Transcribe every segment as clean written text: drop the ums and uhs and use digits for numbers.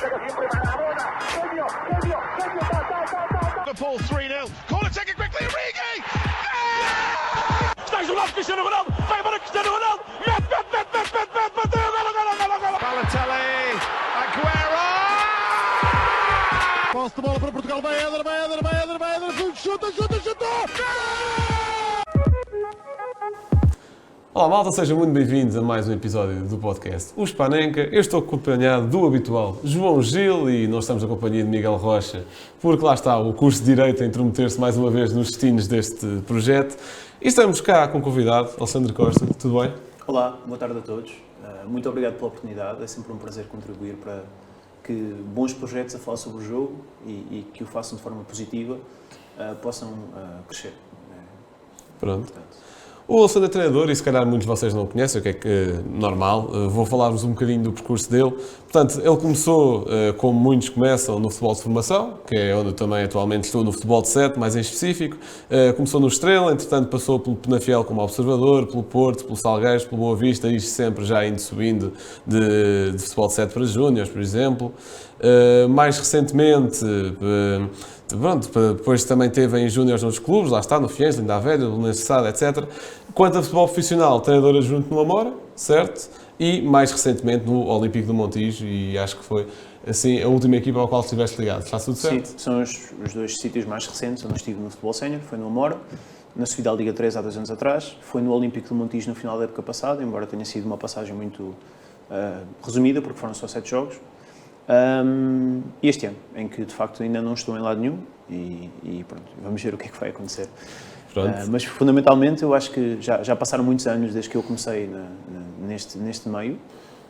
Liverpool 3-0. Corner taken quickly. Origi. Está isolado Cristiano Ronaldo. Vai embora Cristiano Ronaldo. Mete. Bateu. Golo. Balotelli. Aguero. Posse de bola para Portugal. Vai Éder. Chuta. Olá malta, sejam muito bem-vindos a mais um episódio do podcast O Spanenka. Eu estou acompanhado do habitual João Gil e nós estamos na companhia de Miguel Rocha, porque lá está o curso de Direito a intrometer-se mais uma vez nos destinos deste projeto. E estamos cá com o convidado, Alexandre Costa. Tudo bem? Olá, boa tarde a todos. Muito obrigado pela oportunidade. É sempre um prazer contribuir para que bons projetos a falar sobre o jogo e que o façam de forma positiva possam crescer. Pronto. O Alexandre é treinador e se calhar muitos de vocês não o conhecem, o que é normal. Vou falar-vos um bocadinho do percurso dele. Portanto, ele começou, como muitos começam, no futebol de formação, que é onde eu também atualmente estou, no futebol de 7, mais em específico. Começou no Estrela, entretanto passou pelo Penafiel como observador, pelo Porto, pelo Salgueiros, pelo Boa Vista, isto sempre já indo subindo de futebol de 7 para júniores, por exemplo. Mais recentemente, depois também teve em júniores noutros clubes, lá está, no Fiennes, Linda a Velha, no Necessário, etc. Quanto a futebol profissional, treinador adjunto no Amora, certo? E mais recentemente no Olímpico do Montijo, e acho que foi assim a última equipa ao qual estiveste ligado. Está tudo certo? Sim, são os dois sítios mais recentes onde estive no futebol sénior. Foi no Amora, na subida à Liga 3 há 2 anos atrás. Foi no Olímpico do Montijo no final da época passada, embora tenha sido uma passagem muito resumida, porque foram só 7 jogos. E este ano, em que de facto ainda não estou em lado nenhum e pronto, vamos ver o que é que vai acontecer. Mas fundamentalmente eu acho que já passaram muitos anos desde que eu comecei neste meio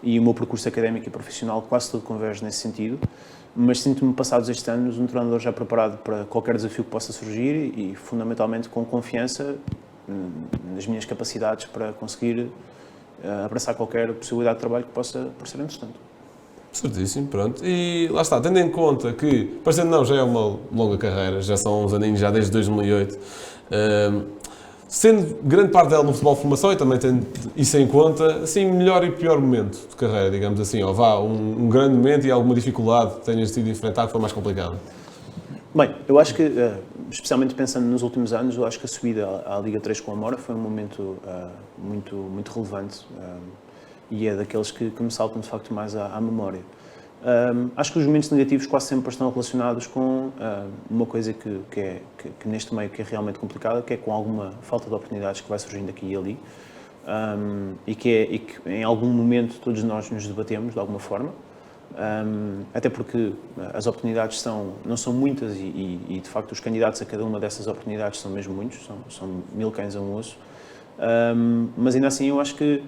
e o meu percurso académico e profissional quase todo converge nesse sentido, mas sinto-me passados estes anos um treinador já preparado para qualquer desafio que possa surgir e fundamentalmente com confiança nas minhas capacidades para conseguir abraçar qualquer possibilidade de trabalho que possa parecer interessante. Certíssimo, pronto. E lá está, tendo em conta que, parecendo não, já é uma longa carreira, já são uns aninhos, já desde 2008, sendo grande parte dela no futebol de formação e também tendo isso em conta, assim, melhor e pior momento de carreira, digamos assim, ou vá, um grande momento e alguma dificuldade que tenhas tido de enfrentar que foi mais complicado? Bem, eu acho que, especialmente pensando nos últimos anos, eu acho que a subida à Liga 3 com a Amora foi um momento muito relevante. E é daqueles que me saltam de facto mais à memória. Acho que os momentos negativos quase sempre estão relacionados com uma coisa que neste meio que é realmente complicada, que é com alguma falta de oportunidades que vai surgindo aqui e ali, e que em algum momento todos nós nos debatemos de alguma forma, até porque as oportunidades não são muitas e de facto os candidatos a cada uma dessas oportunidades são mesmo muitos, são 1000 cães a um osso, mas ainda assim eu acho que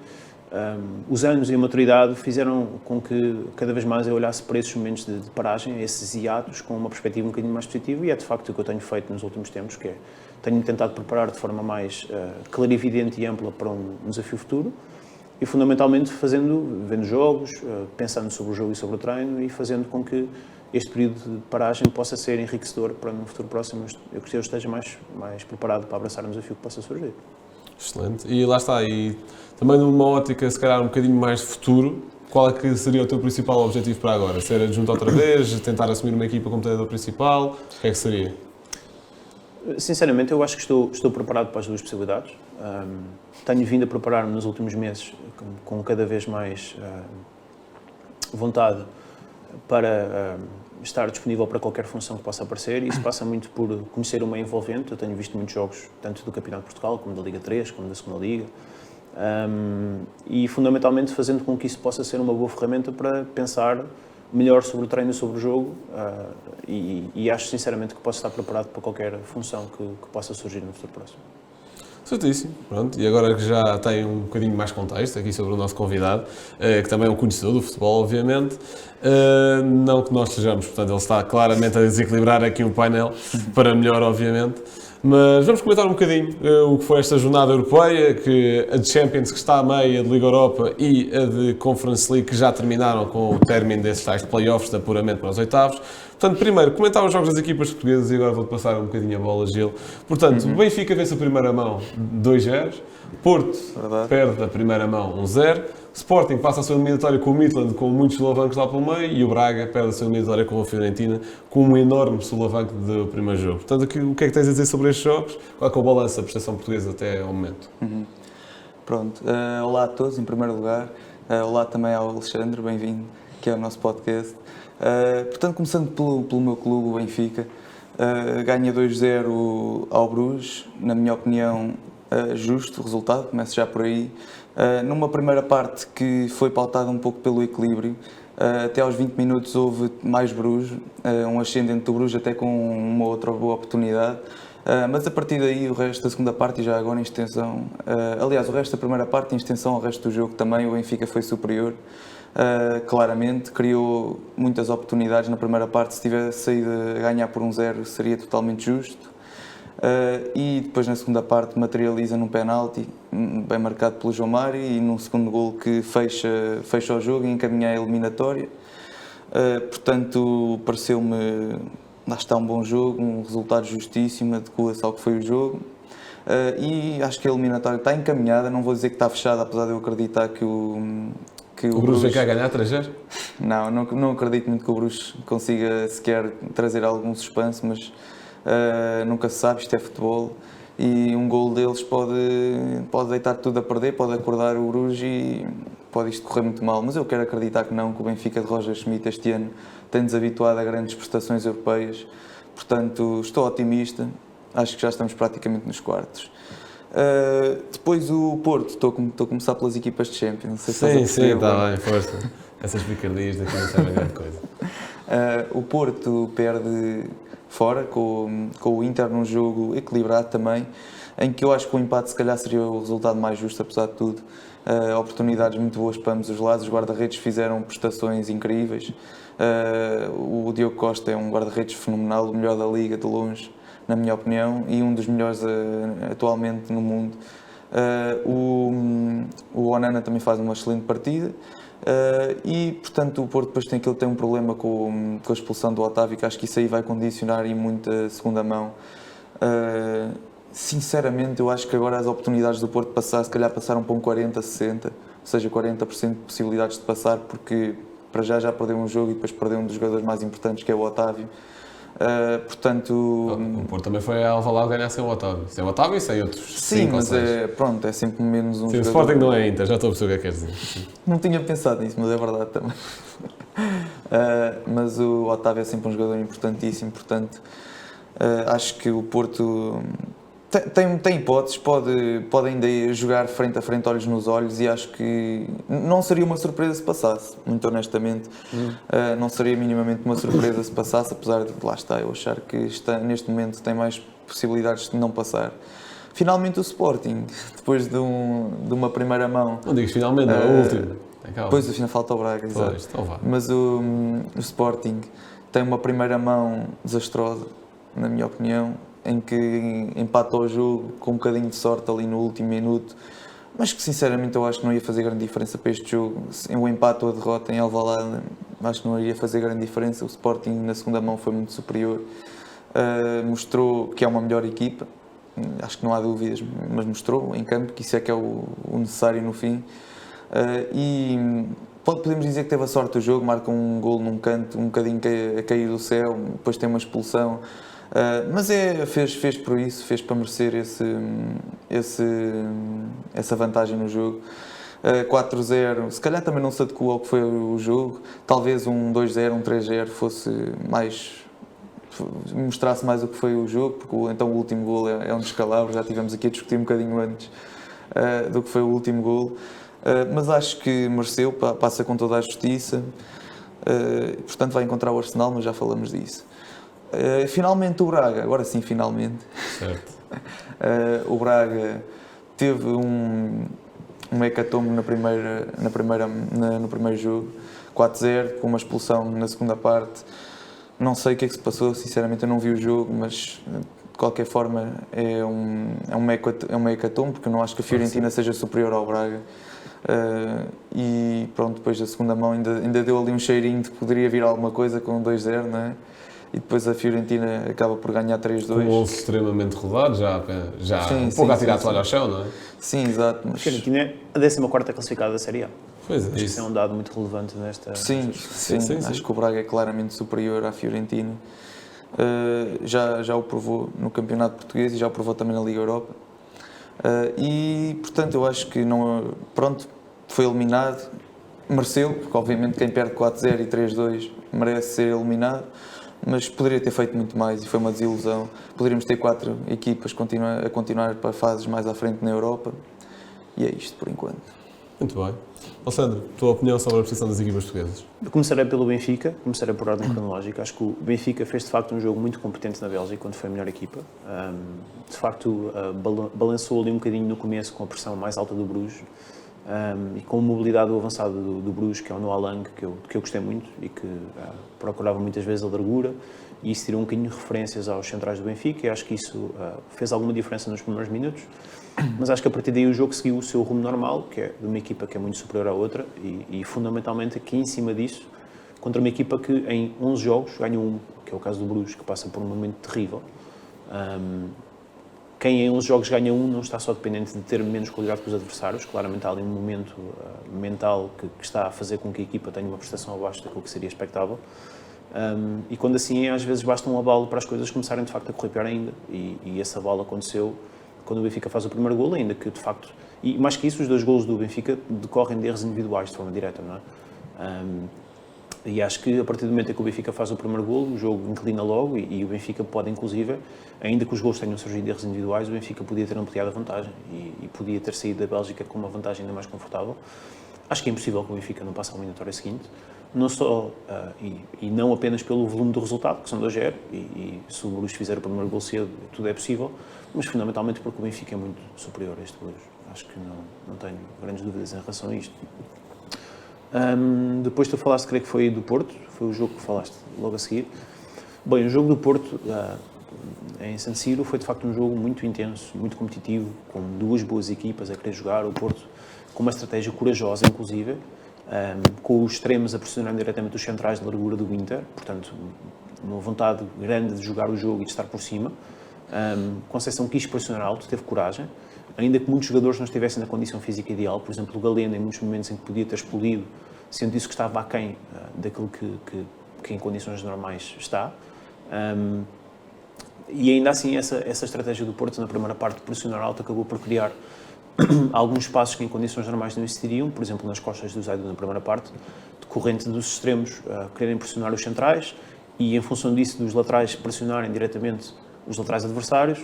os anos e a maturidade fizeram com que cada vez mais eu olhasse para esses momentos de paragem, esses hiatos, com uma perspectiva um bocadinho mais positiva, e é de facto o que eu tenho feito nos últimos tempos, que é, tenho tentado preparar de forma mais clarividente e ampla para um desafio futuro, e fundamentalmente vendo jogos, pensando sobre o jogo e sobre o treino, e fazendo com que este período de paragem possa ser enriquecedor para no futuro próximo eu esteja mais preparado para abraçar um desafio que possa surgir. Excelente. E lá está, e também numa ótica, se calhar, um bocadinho mais de futuro, qual é que seria o teu principal objetivo para agora? Ser adjunto outra vez? Tentar assumir uma equipa como treinador principal? O que é que seria? Sinceramente, eu acho que estou preparado para as duas possibilidades. Tenho vindo a preparar-me nos últimos meses com cada vez mais vontade para estar disponível para qualquer função que possa aparecer, e isso passa muito por conhecer o meio envolvente. Eu tenho visto muitos jogos, tanto do Campeonato de Portugal, como da Liga 3, como da Segunda Liga, e fundamentalmente fazendo com que isso possa ser uma boa ferramenta para pensar melhor sobre o treino e sobre o jogo, e acho sinceramente que posso estar preparado para qualquer função que possa surgir no futuro próximo. Certíssimo, pronto. E agora que já tem um bocadinho mais contexto aqui sobre o nosso convidado, que também é um conhecedor do futebol, obviamente, não que nós sejamos, portanto ele está claramente a desequilibrar aqui o painel para melhor, obviamente, mas vamos comentar um bocadinho o que foi esta jornada europeia, que a de Champions que está a meio, a de Liga Europa e a de Conference League que já terminaram com o término desses tais playoffs de apuramento para os oitavos. Portanto, primeiro, comentar os jogos das equipas portuguesas e agora vou-te passar um bocadinho a bola, Gil. Portanto, o Benfica vence a primeira mão 2-0, Porto perde a primeira mão 1-0, Sporting passa a sua eliminatória com o Midland, com muitos solavancos lá pelo meio, e o Braga perde a sua eliminatória com a Fiorentina, com um enorme solavanco do primeiro jogo. Portanto, o que é que tens a dizer sobre estes jogos? Qual é que é o balanço da prestação portuguesa até ao momento? Pronto, olá a todos, em primeiro lugar. Olá também ao Alexandre, bem-vindo, que é o nosso podcast. Portanto, começando pelo meu clube, o Benfica, ganha 2-0 ao Bruges, na minha opinião, justo o resultado, começo já por aí. Numa primeira parte que foi pautada um pouco pelo equilíbrio, até aos 20 minutos houve mais Bruges, um ascendente do Bruges até com uma outra boa oportunidade. Mas a partir daí o resto da segunda parte e já agora em extensão, aliás o resto da primeira parte em extensão ao resto do jogo também o Benfica foi superior, claramente, criou muitas oportunidades na primeira parte, se tivesse saído a ganhar por 1-0 seria totalmente justo, e depois na segunda parte materializa num penalti bem marcado pelo João Mário e num segundo golo que fecha o jogo e encaminha a eliminatória. Portanto, pareceu-me, lá está, um bom jogo, um resultado justíssimo, adequa-se ao que foi o jogo, e acho que a eliminatória está encaminhada, não vou dizer que está fechada, apesar de eu acreditar que o Bruges vem cá ganhar 3-0? Não acredito muito que o Bruges consiga sequer trazer algum suspense, mas nunca se sabe, isto é futebol, e um golo deles pode deitar tudo a perder, pode acordar o Bruges e pode isto correr muito mal, mas eu quero acreditar que não, que o Benfica de Roger Schmidt este ano tem-nos habituado a grandes prestações europeias, portanto estou otimista, acho que já estamos praticamente nos quartos. Depois o Porto, estou a começar pelas equipas de Champions, não sei se sim, está bem, força. Essas picardias daqui não sabem grande coisa. O Porto perde fora com o Inter num jogo equilibrado também, em que eu acho que o empate se calhar seria o resultado mais justo, apesar de tudo. Oportunidades muito boas para ambos os lados, os guarda-redes fizeram prestações incríveis. O Diogo Costa é um guarda-redes fenomenal, o melhor da Liga de longe, na minha opinião, e um dos melhores atualmente no mundo. O Onana também faz uma excelente partida. E portanto o Porto depois tem um problema com a expulsão do Otávio, que acho que isso aí vai condicionar e muita segunda mão. Sinceramente eu acho que agora as oportunidades do Porto passar, se calhar passaram para um 40-60, ou seja, 40% de possibilidades de passar, porque para já perdeu um jogo e depois perdeu um dos jogadores mais importantes, que é o Otávio. Portanto... O Porto também foi a Alvalade ganhar sem o Otávio. Sem o Otávio e sem outros. Sim, mas é sempre menos um jogador. O Sporting não é Inter, já estou a perceber o que é que queres dizer. Não tinha pensado nisso, mas é verdade também. Mas o Otávio é sempre um jogador importantíssimo, portanto acho que o Porto tem hipóteses, pode ainda jogar frente a frente, olhos nos olhos, e acho que não seria uma surpresa se passasse, muito honestamente. Não seria minimamente uma surpresa se passasse, apesar de, lá está, eu achar que neste momento tem mais possibilidades de não passar. Finalmente o Sporting, depois de uma primeira mão... Não digas finalmente, não, o último. Depois afinal falta o Braga, exato. Então vá. Mas o Sporting tem uma primeira mão desastrosa, na minha opinião, em que empata o jogo com um bocadinho de sorte ali no último minuto, mas que sinceramente eu acho que não ia fazer grande diferença para este jogo. O empate ou a derrota em Alvalade acho que não iria fazer grande diferença. O Sporting na segunda mão foi muito superior, mostrou que é uma melhor equipa, acho que não há dúvidas, mas mostrou em campo que isso é que é o necessário no fim. E podemos dizer que teve a sorte do jogo, marca um golo num canto, um bocadinho a cair do céu, depois tem uma expulsão. Mas fez por isso, fez para merecer essa vantagem no jogo. 4-0, se calhar também não se adequou ao que foi o jogo, talvez um 2-0, um 3-0 mostrasse mais o que foi o jogo, porque então o último golo é um descalabro, já tivemos aqui a discutir um bocadinho antes do que foi o último golo, mas acho que mereceu, passa com toda a justiça, portanto vai encontrar o Arsenal, mas já falamos disso. Finalmente o Braga, agora sim, finalmente. Certo. O Braga teve um hecatombe no primeiro jogo, 4-0, com uma expulsão na segunda parte. Não sei o que é que se passou, sinceramente eu não vi o jogo, mas de qualquer forma é um hecatombe, porque eu não acho que a Fiorentina seja superior ao Braga. E pronto, depois da segunda mão ainda deu ali um cheirinho de que poderia vir alguma coisa com 2-0, não é? E depois a Fiorentina acaba por ganhar 3-2. Um gol extremamente rodado, já sim, um pouco a tirar a toalha ao chão, não é? Sim, exato. A Fiorentina é a 14ª classificada da Série A. Pois é, Acho que isso. isso é um dado muito relevante nesta. Sim, sim. acho que o Braga é claramente superior à Fiorentina. Já o provou no Campeonato Português e já o provou também na Liga Europa. E, portanto, eu acho que não, pronto, foi eliminado, mereceu, porque obviamente quem perde 4-0 e 3-2 merece ser eliminado, mas poderia ter feito muito mais e foi uma desilusão. Poderíamos ter 4 equipas a continuar para fases mais à frente na Europa e é isto por enquanto. Muito bem. Alessandro, tua opinião sobre a posição das equipas portuguesas? Eu começarei pelo Benfica, começarei por ordem cronológica. Acho que o Benfica fez de facto um jogo muito competente na Bélgica, quando foi a melhor equipa. De facto, balançou ali um bocadinho no começo com a pressão mais alta do Bruges e com a mobilidade do avançado do Bruges, que é o Noah Lang, que eu gostei muito e que procurava muitas vezes a largura. E isso tirou um bocadinho de referências aos centrais do Benfica e acho que isso fez alguma diferença nos primeiros minutos. Mas acho que a partir daí o jogo seguiu o seu rumo normal, que é de uma equipa que é muito superior à outra e fundamentalmente aqui em cima disso, contra uma equipa que em 11 jogos ganha um, que é o caso do Bruges, que passa por um momento terrível. Quem em 11 jogos ganha um não está só dependente de ter menos qualidade que os adversários, claramente há ali um momento mental que está a fazer com que a equipa tenha uma prestação abaixo daquilo que seria expectável. E quando assim é, às vezes basta um abalo para as coisas começarem de facto a correr pior ainda e esse abalo aconteceu quando o Benfica faz o primeiro golo, ainda que de facto, e mais que isso, os 2 golos do Benfica decorrem de erros individuais de forma direta, não é? E acho que a partir do momento em que o Benfica faz o primeiro golo, o jogo inclina logo e o Benfica pode inclusive, ainda que os golos tenham surgido de erros individuais, o Benfica podia ter ampliado a vantagem e podia ter saído da Bélgica com uma vantagem ainda mais confortável. Acho que é impossível que o Benfica não passe à eliminatória seguinte, não só, e não apenas pelo volume do resultado, que são 2-0, e se o Bruges fizer o primeiro gol cedo, tudo é possível, mas fundamentalmente porque o Benfica é muito superior a este Bruges. Acho que não tenho grandes dúvidas em relação a isto. Depois tu falaste, creio que foi do Porto, foi o jogo que falaste logo a seguir. Bem, o jogo do Porto em San Siro foi de facto um jogo muito intenso, muito competitivo, com 2 boas equipas a querer jogar, o Porto com uma estratégia corajosa, inclusive, com os extremos a pressionar diretamente os centrais de largura do Inter, portanto, uma vontade grande de jogar o jogo e de estar por cima. Conceição quis pressionar alto, teve coragem, ainda que muitos jogadores não estivessem na condição física ideal, por exemplo, o Galeno, em muitos momentos em que podia ter explodido, sendo isso que estava aquém daquilo que em condições normais está. E ainda assim, essa estratégia do Porto na primeira parte de pressionar alto acabou por criar alguns espaços que em condições normais não existiriam, por exemplo, nas costas do Zaidu na primeira parte, decorrente dos extremos quererem pressionar os centrais e, em função disso, dos laterais pressionarem diretamente os laterais adversários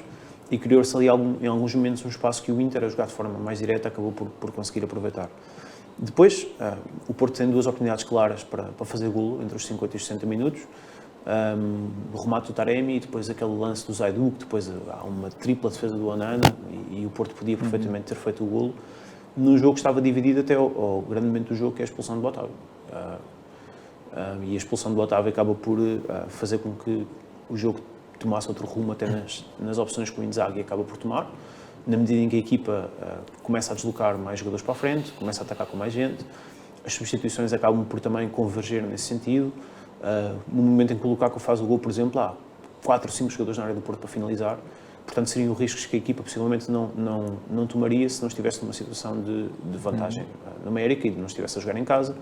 e criou-se ali em alguns momentos um espaço que o Inter, a jogar de forma mais direta, acabou por conseguir aproveitar. Depois, o Porto tem 2 oportunidades claras para fazer golo entre os 50 e os 60 minutos. O remate do Taremi e depois aquele lance do Zaidu, que depois há uma tripla defesa do Onana e o Porto podia perfeitamente ter feito o golo num jogo que estava dividido até ao grande momento do jogo, que é a expulsão do Otávio. E a expulsão do Otávio acaba por fazer com que o jogo tomasse outro rumo até nas opções que o Inzaghi acaba por tomar, na medida em que a equipa começa a deslocar mais jogadores para a frente, começa a atacar com mais gente, as substituições acabam por também converger nesse sentido. No momento em que o Lukaku faz o gol, por exemplo, há 4 ou 5 jogadores na área do Porto para finalizar, portanto seriam riscos que a equipa possivelmente não tomaria se não estivesse numa situação de vantagem numérica e não estivesse a jogar em casa.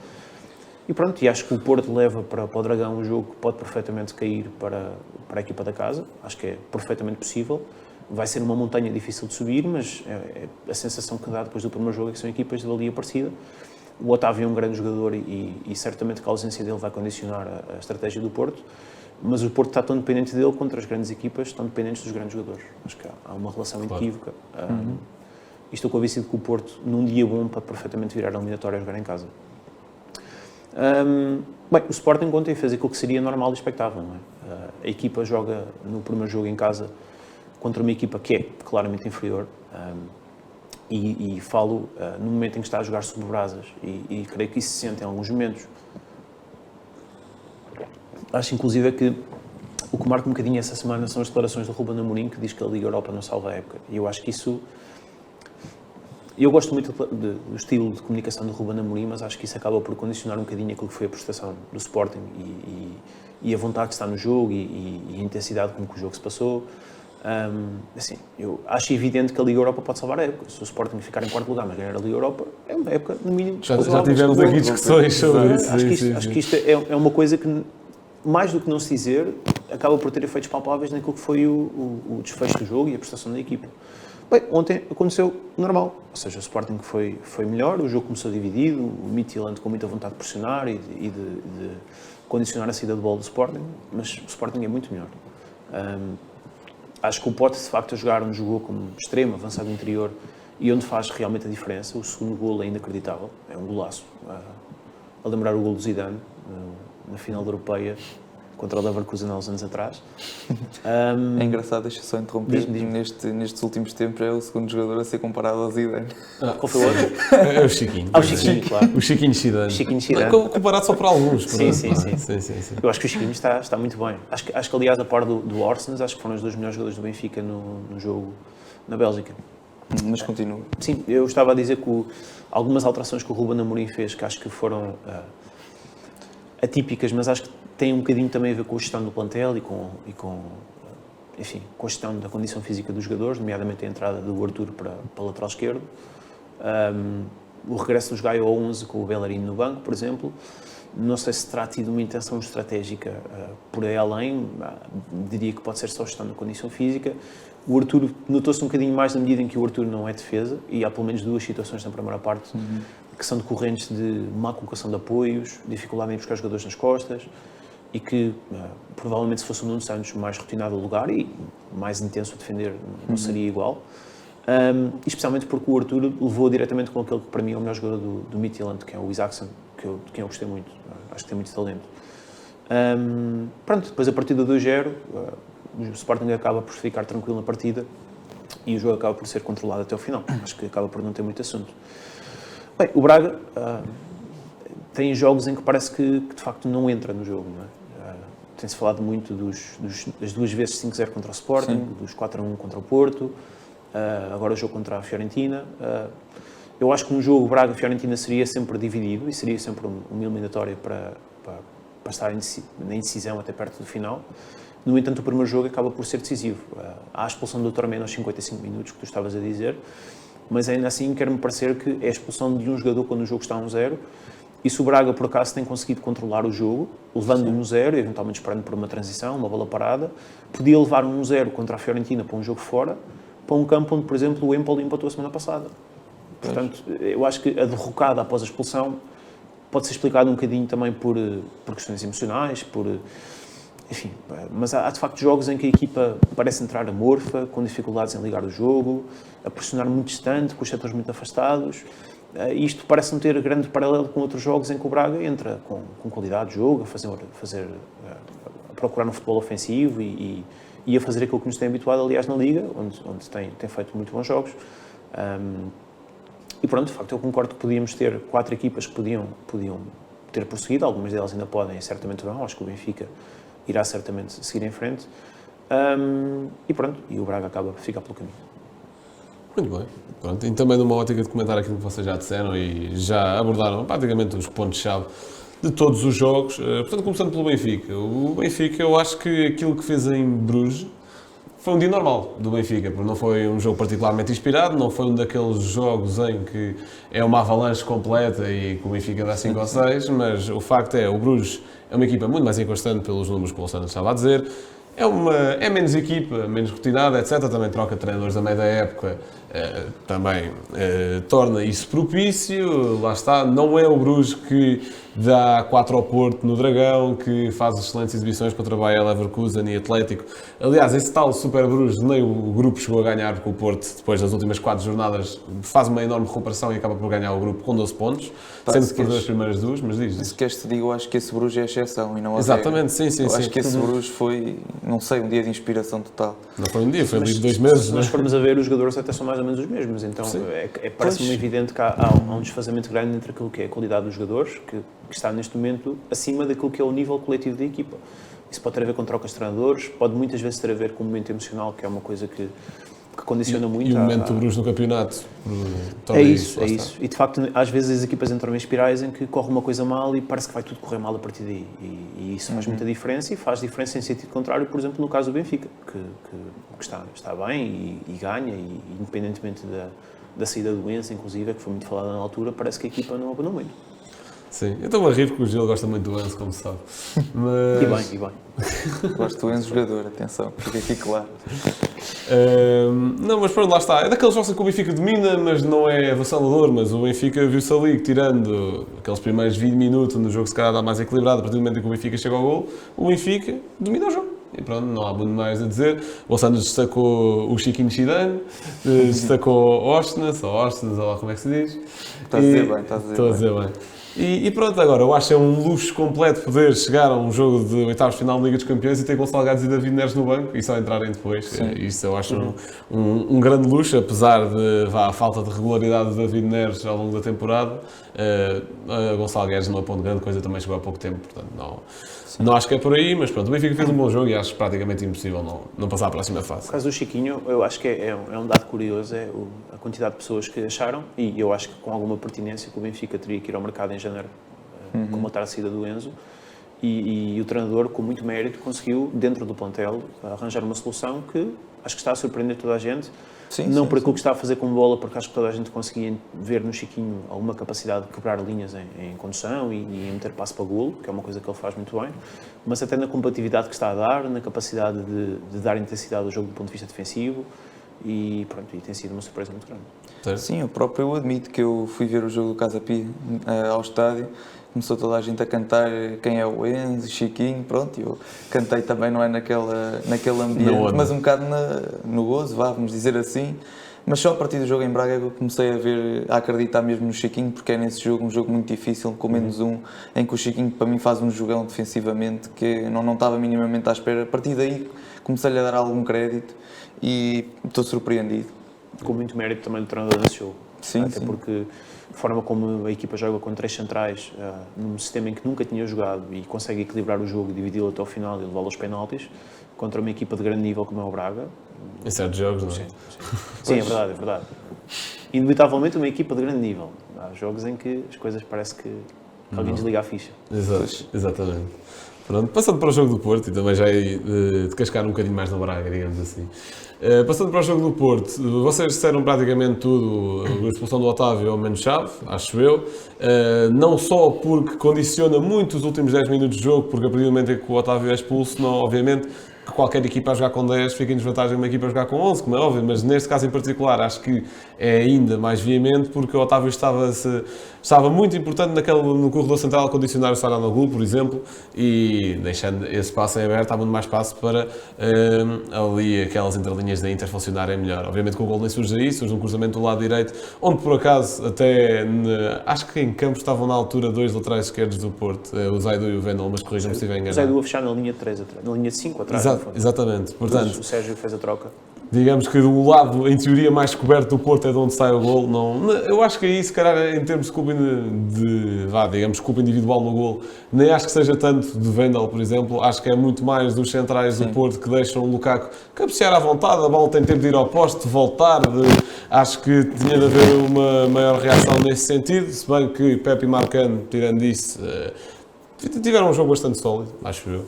E pronto, e acho que o Porto leva para o Dragão um jogo que pode perfeitamente cair para a equipa da casa, acho que é perfeitamente possível. Vai ser uma montanha difícil de subir, mas a sensação que dá depois do primeiro jogo é que são equipas de valia parecida. O Otávio é um grande jogador e certamente que a ausência dele vai condicionar a estratégia do Porto, mas o Porto está tão dependente dele contra as grandes equipas, estão dependentes dos grandes jogadores. Acho que há uma relação inequívoca. E estou convencido que o Porto, num dia bom, pode perfeitamente virar a eliminatória a jogar em casa. Bem, o Sporting ontem fez aquilo que seria normal e expectável, não é? A equipa joga no primeiro jogo em casa contra uma equipa que é claramente inferior. E falo no momento em que está a jogar sob brasas e creio que isso se sente em alguns momentos. Acho inclusive que o que marca um bocadinho essa semana são as declarações do Ruben Amorim, que diz que a Liga Europa não salva a época. E eu acho que isso... Eu gosto muito do estilo de comunicação do Ruben Amorim, mas acho que isso acaba por condicionar um bocadinho aquilo que foi a prestação do Sporting e a vontade que está no jogo e a intensidade com que o jogo se passou. Assim, eu acho evidente que a Liga Europa pode salvar a época. Se o Sporting ficar em quarto lugar, mas ganhar a Liga Europa, é uma época, no mínimo, Já razoável. tivemos aqui discussões sobre isso. Acho que isto é uma coisa que, mais do que não se dizer, acaba por ter efeitos palpáveis naquilo que foi o desfecho do jogo e a prestação da equipa. Bem, ontem aconteceu normal, ou seja, o Sporting foi melhor, o jogo começou dividido, o Midtjylland com muita vontade de pressionar e de condicionar a saída de bola do Sporting, mas o Sporting é muito melhor. Acho que o Pote, de facto, a jogar onde jogou como extremo, avançado interior, e onde faz realmente a diferença. O segundo golo é inacreditável, é um golaço. A lembrar o golo do Zidane, na final da Europeia, contra o Leverkusen há uns anos atrás. É engraçado, deixa só interromper, Diz-me. nestes últimos tempos é o segundo jogador a ser comparado ao Zidane. Qual foi o outro? É o Chiquinho. O Chiquinho, claro. O Chiquinho Zidane. Chiquinho Zidane. Comparado só por alguns. Sim. Sim. Eu acho que o Chiquinho está muito bem. Acho que aliás, a par do Orsens, acho que foram os dois melhores jogadores do Benfica no jogo na Bélgica. Mas continua. Sim, eu estava a dizer que algumas alterações que o Ruben Amorim fez, que acho que foram atípicas, mas acho que têm um bocadinho também a ver com a gestão do plantel e com a gestão da condição física dos jogadores, nomeadamente a entrada do Arthur para o lateral esquerdo, o regresso dos Gaio ao 11 com o Bellerin no banco, por exemplo. Não sei se terá tido uma intenção estratégica por aí além, diria que pode ser só gestão da condição física. O Arthur notou-se um bocadinho mais na medida em que o Arthur não é defesa, e há pelo menos duas situações na primeira parte que são decorrentes de má colocação de apoios, dificuldade em buscar jogadores nas costas, e que provavelmente se fosse o Nuno Santos mais rotinado a lugar e mais intenso a defender não seria igual. Especialmente porque o Arthur levou diretamente com aquele que para mim é o melhor jogador do Midtjylland, que é o Isaacson, de quem eu gostei muito, acho que tem muito talento. Pronto, depois a partida 2-0, o Sporting acaba por ficar tranquilo na partida e o jogo acaba por ser controlado até ao final. Acho que acaba por não ter muito assunto. Bem, o Braga tem jogos em que parece que de facto não entra no jogo, não é? Tem-se falado muito das duas vezes 5-0 contra o Sporting, sim, dos 4-1 contra o Porto, agora o jogo contra a Fiorentina. Eu acho que um jogo Braga-Fiorentina seria sempre dividido e seria sempre uma eliminatória para estar na indecisão até perto do final. No entanto, o primeiro jogo acaba por ser decisivo. Há a expulsão do Tormento aos 55 minutos, que tu estavas a dizer, mas ainda assim quer-me parecer que é a expulsão de um jogador quando o jogo está a 1-0, e se o Braga, por acaso, tem conseguido controlar o jogo, levando 1-0, eventualmente esperando por uma transição, uma bola parada, podia levar 1-0 contra a Fiorentina para um jogo fora, para um campo onde, por exemplo, o Empoli empatou a semana passada. Portanto, eu acho que a derrocada após a expulsão pode ser explicada um bocadinho também por questões emocionais, enfim, mas há de facto jogos em que a equipa parece entrar amorfa, com dificuldades em ligar o jogo, a pressionar muito distante, com os setores muito afastados. Isto parece não ter grande paralelo com outros jogos em que o Braga entra com qualidade de jogo, a procurar no futebol ofensivo e a fazer aquilo que nos tem habituado, aliás, na Liga, onde tem feito muito bons jogos. E pronto, de facto, eu concordo que podíamos ter 4 equipas que podiam ter prosseguido, algumas delas ainda podem, certamente vão, acho que o Benfica irá certamente seguir em frente. E pronto, e o Braga acaba por ficar pelo caminho. Muito bem. Pronto, e também numa ótica de comentar aquilo que vocês já disseram e já abordaram praticamente os pontos-chave de todos os jogos. Portanto, começando pelo Benfica. O Benfica, eu acho que aquilo que fez em Bruges foi um dia normal do Benfica, porque não foi um jogo particularmente inspirado, não foi um daqueles jogos em que é uma avalanche completa e que o Benfica dá 5 ou 6, mas o facto é, o Bruges é uma equipa muito mais inconstante pelos números que o Gonçalo estava a dizer, é menos equipa, menos rotinada, etc. Também troca de treinadores a meio da época, também torna isso propício, lá está, não é o Bruges que dá 4 ao Porto no Dragão, que faz excelentes exibições contra Bayer, Leverkusen e Atlético. Aliás, esse tal Super Bruges nem o grupo chegou a ganhar, porque o Porto, depois das últimas 4 jornadas, faz uma enorme recuperação e acaba por ganhar o grupo com 12 pontos, sendo que perdeu as primeiras duas, mas diz. Se queres te digo, eu acho que esse Bruges é a exceção e não a exatamente, regra. sim. Eu acho que esse Bruges foi, não sei, um dia de inspiração total. Não foi um dia, foi ali de 2 meses. Se nós formos a ver, os jogadores até são mais ou menos os mesmos, então parece-me evidente que há um desfazamento grande entre aquilo que é a qualidade dos jogadores, que está neste momento acima daquilo que é o nível coletivo da equipa. Isso pode ter a ver com trocas de treinadores, pode muitas vezes ter a ver com o momento emocional, que é uma coisa que que condiciona muito. E o momento do Bruges no campeonato. É isso. E de facto, às vezes as equipas entram em espirais em que corre uma coisa mal e parece que vai tudo correr mal a partir daí. E isso faz muita diferença, e faz diferença em sentido contrário, por exemplo, no caso do Benfica, que está bem e ganha, e independentemente da saída do Enzo, inclusive, que foi muito falada na altura, parece que a equipa não abandonou muito. Sim, eu estou a rir porque o Gil gosta muito do Enzo, como se sabe. Mas... E bem. Gosto do Enzo jogador, atenção, fica aqui claro. Não, mas pronto, lá está. É daqueles jogos que o Benfica domina, mas não é avassalador. Mas o Benfica viu-se ali que, tirando aqueles primeiros 20 minutos, onde o jogo se calhar dá mais equilibrado, a partir do momento em que o Benfica chega ao gol, o Benfica domina o jogo. E pronto, não há muito mais a dizer. O Santos destacou o Chiquinho Chidane, destacou Ostnes, ou lá como é que se diz. Estás a dizer bem, Estou a dizer bem. E pronto, agora, eu acho que é um luxo completo poder chegar a um jogo de oitavos de final da Liga dos Campeões e ter Gonçalo Guedes e David Neres no banco e só entrarem depois. Isso eu acho um grande luxo, apesar de a falta de regularidade de David Neres ao longo da temporada. Gonçalo Guedes não aponta grande coisa, também chegou há pouco tempo, portanto não acho que é por aí, mas pronto, o Benfica fez um bom jogo e acho praticamente impossível não passar à próxima fase. No caso do Chiquinho, eu acho que é um dado curioso, a quantidade de pessoas que acharam, e eu acho que com alguma pertinência, que o Benfica teria que ir ao mercado em janeiro comatar a saída do Enzo, e o treinador, com muito mérito, conseguiu, dentro do plantel, arranjar uma solução que acho que está a surpreender toda a gente. Não por aquilo que está a fazer com bola, porque acho que toda a gente conseguia ver no Chiquinho alguma capacidade de quebrar linhas em condução e em meter passo para golo, que é uma coisa que ele faz muito bem, mas até na competitividade que está a dar, na capacidade de dar intensidade ao jogo do ponto de vista defensivo, e pronto, e tem sido uma surpresa muito grande. Sim, eu admito que eu fui ver o jogo do Casa Pia ao estádio, começou toda a gente a cantar quem é o Enzo, Chiquinho, pronto, eu cantei também, não é naquele ambiente, mas um bocado no gozo, vamos dizer assim, mas só a partir do jogo em Braga eu comecei a acreditar mesmo no Chiquinho, porque é nesse jogo, um jogo muito difícil, com menos um, em que o Chiquinho para mim faz um jogão defensivamente que não estava minimamente à espera. A partir daí comecei-lhe a dar algum crédito e estou surpreendido. Com muito mérito também do treinador desse jogo. Sim, até porque a forma como a equipa joga com 3 centrais, num sistema em que nunca tinha jogado, e consegue equilibrar o jogo, dividi-lo até ao final e levá-lo aos penaltis, contra uma equipa de grande nível como é o Braga. Em certos jogos, não é? Sim, é verdade. Inevitavelmente uma equipa de grande nível. Há jogos em que as coisas parece que alguém desliga a ficha. Exatamente. Pronto, passando para o jogo do Porto, e também já de cascar um bocadinho mais no Braga, digamos assim. Passando para o jogo do Porto, vocês disseram praticamente tudo, a expulsão do Otávio ao menos chave, acho eu. Não só porque condiciona muito os últimos 10 minutos de jogo, porque a partir do momento em que o Otávio é expulso, não, obviamente, que qualquer equipa a jogar com 10 fica em desvantagem uma equipa a jogar com 11, como é óbvio, mas neste caso em particular acho que é ainda mais veemente porque o Otávio estava muito importante no corredor central a condicionar o Çalhanoğlu, por exemplo, e deixando esse espaço em aberto, há muito mais espaço para ali aquelas entrelinhas da Inter funcionarem melhor. Obviamente que o gol nem surge aí, surge um cruzamento do lado direito, onde por acaso até, acho que em campo estavam na altura 2 laterais esquerdos do Porto, o Zaidu e o Vendel, mas corrijam-me se estiver enganado. O Zaidu a fechar na linha de 3 atrás, na linha de 5 atrás. Exatamente, portanto, o Sérgio fez a troca. Digamos que do lado, em teoria, mais coberto do Porto é de onde sai o gol. Eu acho que aí, se calhar, em termos de culpa culpa individual no gol, nem acho que seja tanto de Vendel, por exemplo. Acho que é muito mais dos centrais do Porto que deixam o Lukaku cabecear à vontade, a bola tem tempo de ir ao poste, de voltar. Acho que tinha de haver uma maior reação nesse sentido, se bem que Pepe e Marcano, tirando isso, tiveram um jogo bastante sólido, acho eu.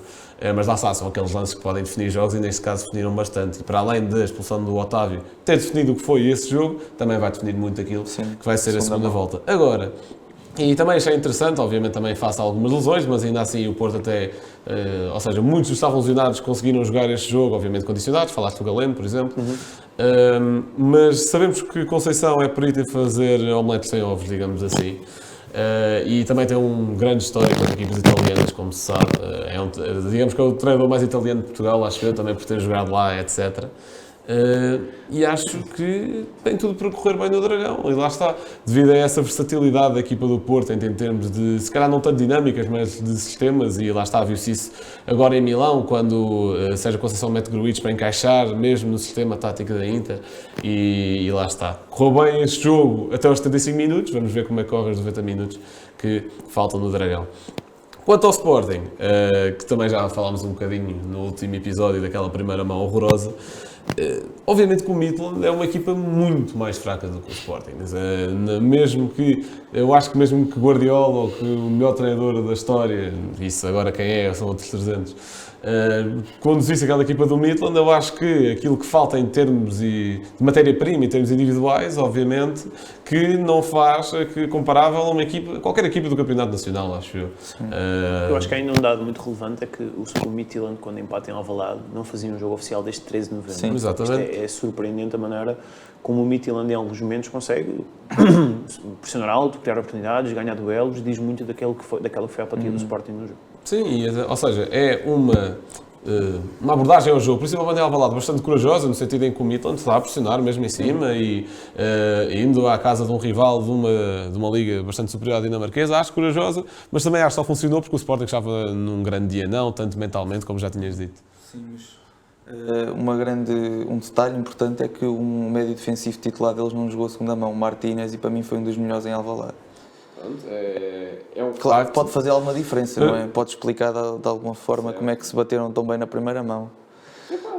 Mas lá está, são aqueles lances que podem definir jogos e neste caso definiram bastante. E para além da expulsão do Otávio ter definido o que foi esse jogo, também vai definir muito aquilo que vai ser a segunda volta. Agora, e também achei interessante, obviamente também face a algumas lesões, mas ainda assim o Porto até, ou seja, muitos dos que estavam lesionados conseguiram jogar este jogo, obviamente condicionados, falaste do Galeno, por exemplo, mas sabemos que Conceição é perito em fazer omeletes sem ovos, digamos assim. E também tem um grande histórico com equipas italianas, como se sabe. Digamos que é o treinador mais italiano de Portugal, acho eu, também por ter jogado lá, etc. E acho que tem tudo para correr bem no Dragão. E lá está, devido a essa versatilidade da equipa do Porto, em termos de, se calhar não tanto dinâmicas, mas de sistemas, e lá está, viu-se isso agora em Milão, quando Sérgio Conceição mete Gruitch para encaixar, mesmo no sistema tático da Inter, e lá está. Correu bem este jogo até aos 75 minutos, vamos ver como é que corre os 90 minutos que faltam no Dragão. Quanto ao Sporting, que também já falámos um bocadinho no último episódio daquela primeira mão horrorosa, Obviamente que o Midtjylland é uma equipa muito mais fraca do que o Sporting. Mesmo que, eu acho que mesmo que Guardiola, ou que o melhor treinador da história, isso agora quem é, são outros 300, conduzisse aquela equipa do Midtjylland, eu acho que aquilo que falta em termos de matéria-prima, em termos individuais, obviamente, que não faz que comparável a uma equipa, qualquer equipa do Campeonato Nacional, acho eu. Eu acho que ainda um dado muito relevante é que o Midtjylland, quando empata em Alvalade, não fazia um jogo oficial desde 13 de novembro. Sim, exatamente. Isto é surpreendente a maneira como o Midtjylland em alguns momentos consegue pressionar alto, criar oportunidades, ganhar duelos, diz muito daquela que foi a apatia do Sporting no jogo. Sim, ou seja, é uma abordagem ao jogo, principalmente em Alvalade, bastante corajosa, no sentido em que o Midtjylland está a pressionar mesmo em cima e indo à casa de um rival de uma liga bastante superior à dinamarquesa, acho corajosa, mas também acho que só funcionou porque o Sporting estava num grande dia, não tanto mentalmente, como já tinhas dito. Sim, mas um detalhe importante é que um médio defensivo titular deles não jogou a segunda mão, o Martínez, e para mim foi um dos melhores em Alvalade. Claro que pode fazer alguma diferença, não é? Pode explicar de alguma forma como é que se bateram tão bem na primeira mão.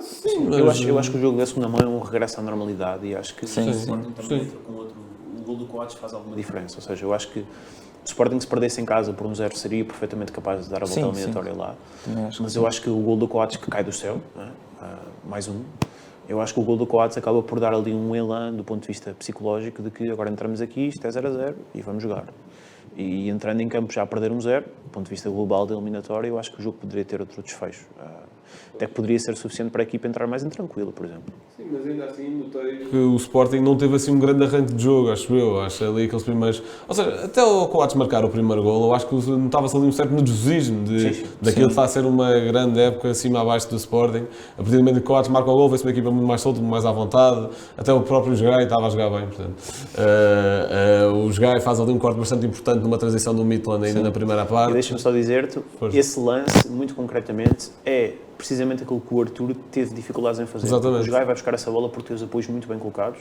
Sim, Eu acho que o jogo da segunda mão é um regresso à normalidade e acho que Sim, o sim. Sporting também entra com outro. O gol do Coates faz alguma diferença, ou seja, eu acho que o Sporting se perdesse em casa por 1-0 seria perfeitamente capaz de dar a volta Sim, eliminatória lá, Acho mas eu acho que o gol do Coates que cai do céu, não é? Mais um, eu acho que o gol do Coates acaba por dar ali um elan do ponto de vista psicológico de que agora entramos aqui, isto é 0-0 e vamos jogar. E entrando em campo já a perder 1-0, do ponto de vista global da eliminatória, eu acho que o jogo poderia ter outro desfecho. Até que poderia ser suficiente para a equipa entrar mais tranquila, por exemplo. Sim, mas ainda assim notei que o Sporting não teve assim um grande arranque de jogo, acho eu. Acho ali aqueles primeiros... Ou seja, até o Coates marcar o primeiro golo, eu acho que notava-se ali um certo nervosismo daquilo que está a ser uma grande época acima abaixo do Sporting. A partir do momento que o Coates marca o golo, vê-se uma equipa muito mais solta, muito mais à vontade. Até o próprio Jogai estava a jogar bem, portanto. O Jogai faz ali um corte bastante importante numa transição do Midtjylland ainda na primeira parte. E deixa-me só dizer-te, esse lance, muito concretamente, é precisamente aquilo que o Arthur teve dificuldades em fazer. Exatamente. O Jogai vai buscar essa bola porque tem os apoios muito bem colocados,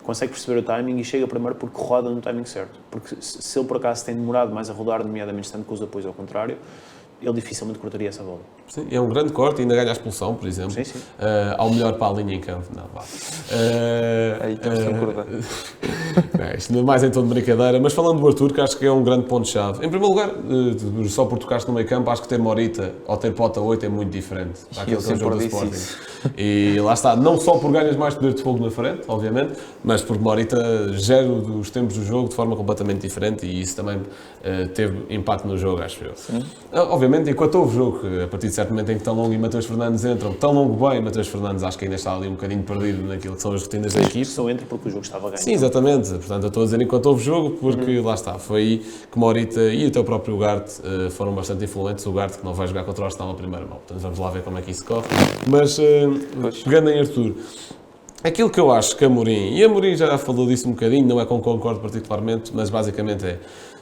consegue perceber o timing e chega primeiro porque roda no timing certo. Porque se ele por acaso tem demorado mais a rodar, nomeadamente estando com os apoios ao contrário, ele dificilmente cortaria essa bola. Sim, é um grande corte, ainda ganha a expulsão, por exemplo. Sim, sim. Ao melhor para a linha em campo. Não, vá. Aí temos de concordar. Isto não é mais em tom de brincadeira, mas falando do Arthur, que acho que é um grande ponto-chave. Em primeiro lugar, só por tocaste no meio campo, acho que ter Morita ou ter Pota 8 é muito diferente daquilo que é o jogo do Sporting. E lá está, não só por ganhas mais poder de fogo na frente, obviamente, mas porque Morita gera os tempos do jogo de forma completamente diferente e isso também teve impacto no jogo, acho eu. Sim. Obviamente, enquanto houve jogo, a partir de certo momento em que Tão Longo e Mateus Fernandes entram, Tão Longo bem, Mateus Fernandes acho que ainda está ali um bocadinho perdido naquilo que são as rotinas da equipe. Só entra porque o jogo estava a ganhar. Sim, exatamente. Portanto, eu estou a dizer enquanto houve jogo, porque lá está, foi aí que Morita e até o próprio Ugarte foram bastante influentes. O Ugarte que não vai jogar contra o Arsenal na primeira mão, portanto vamos lá ver como é que isso corre. Mas, pegando em Arthur, aquilo que eu acho que Amorim, e Amorim já falou disso um bocadinho, não é com que concordo particularmente, mas basicamente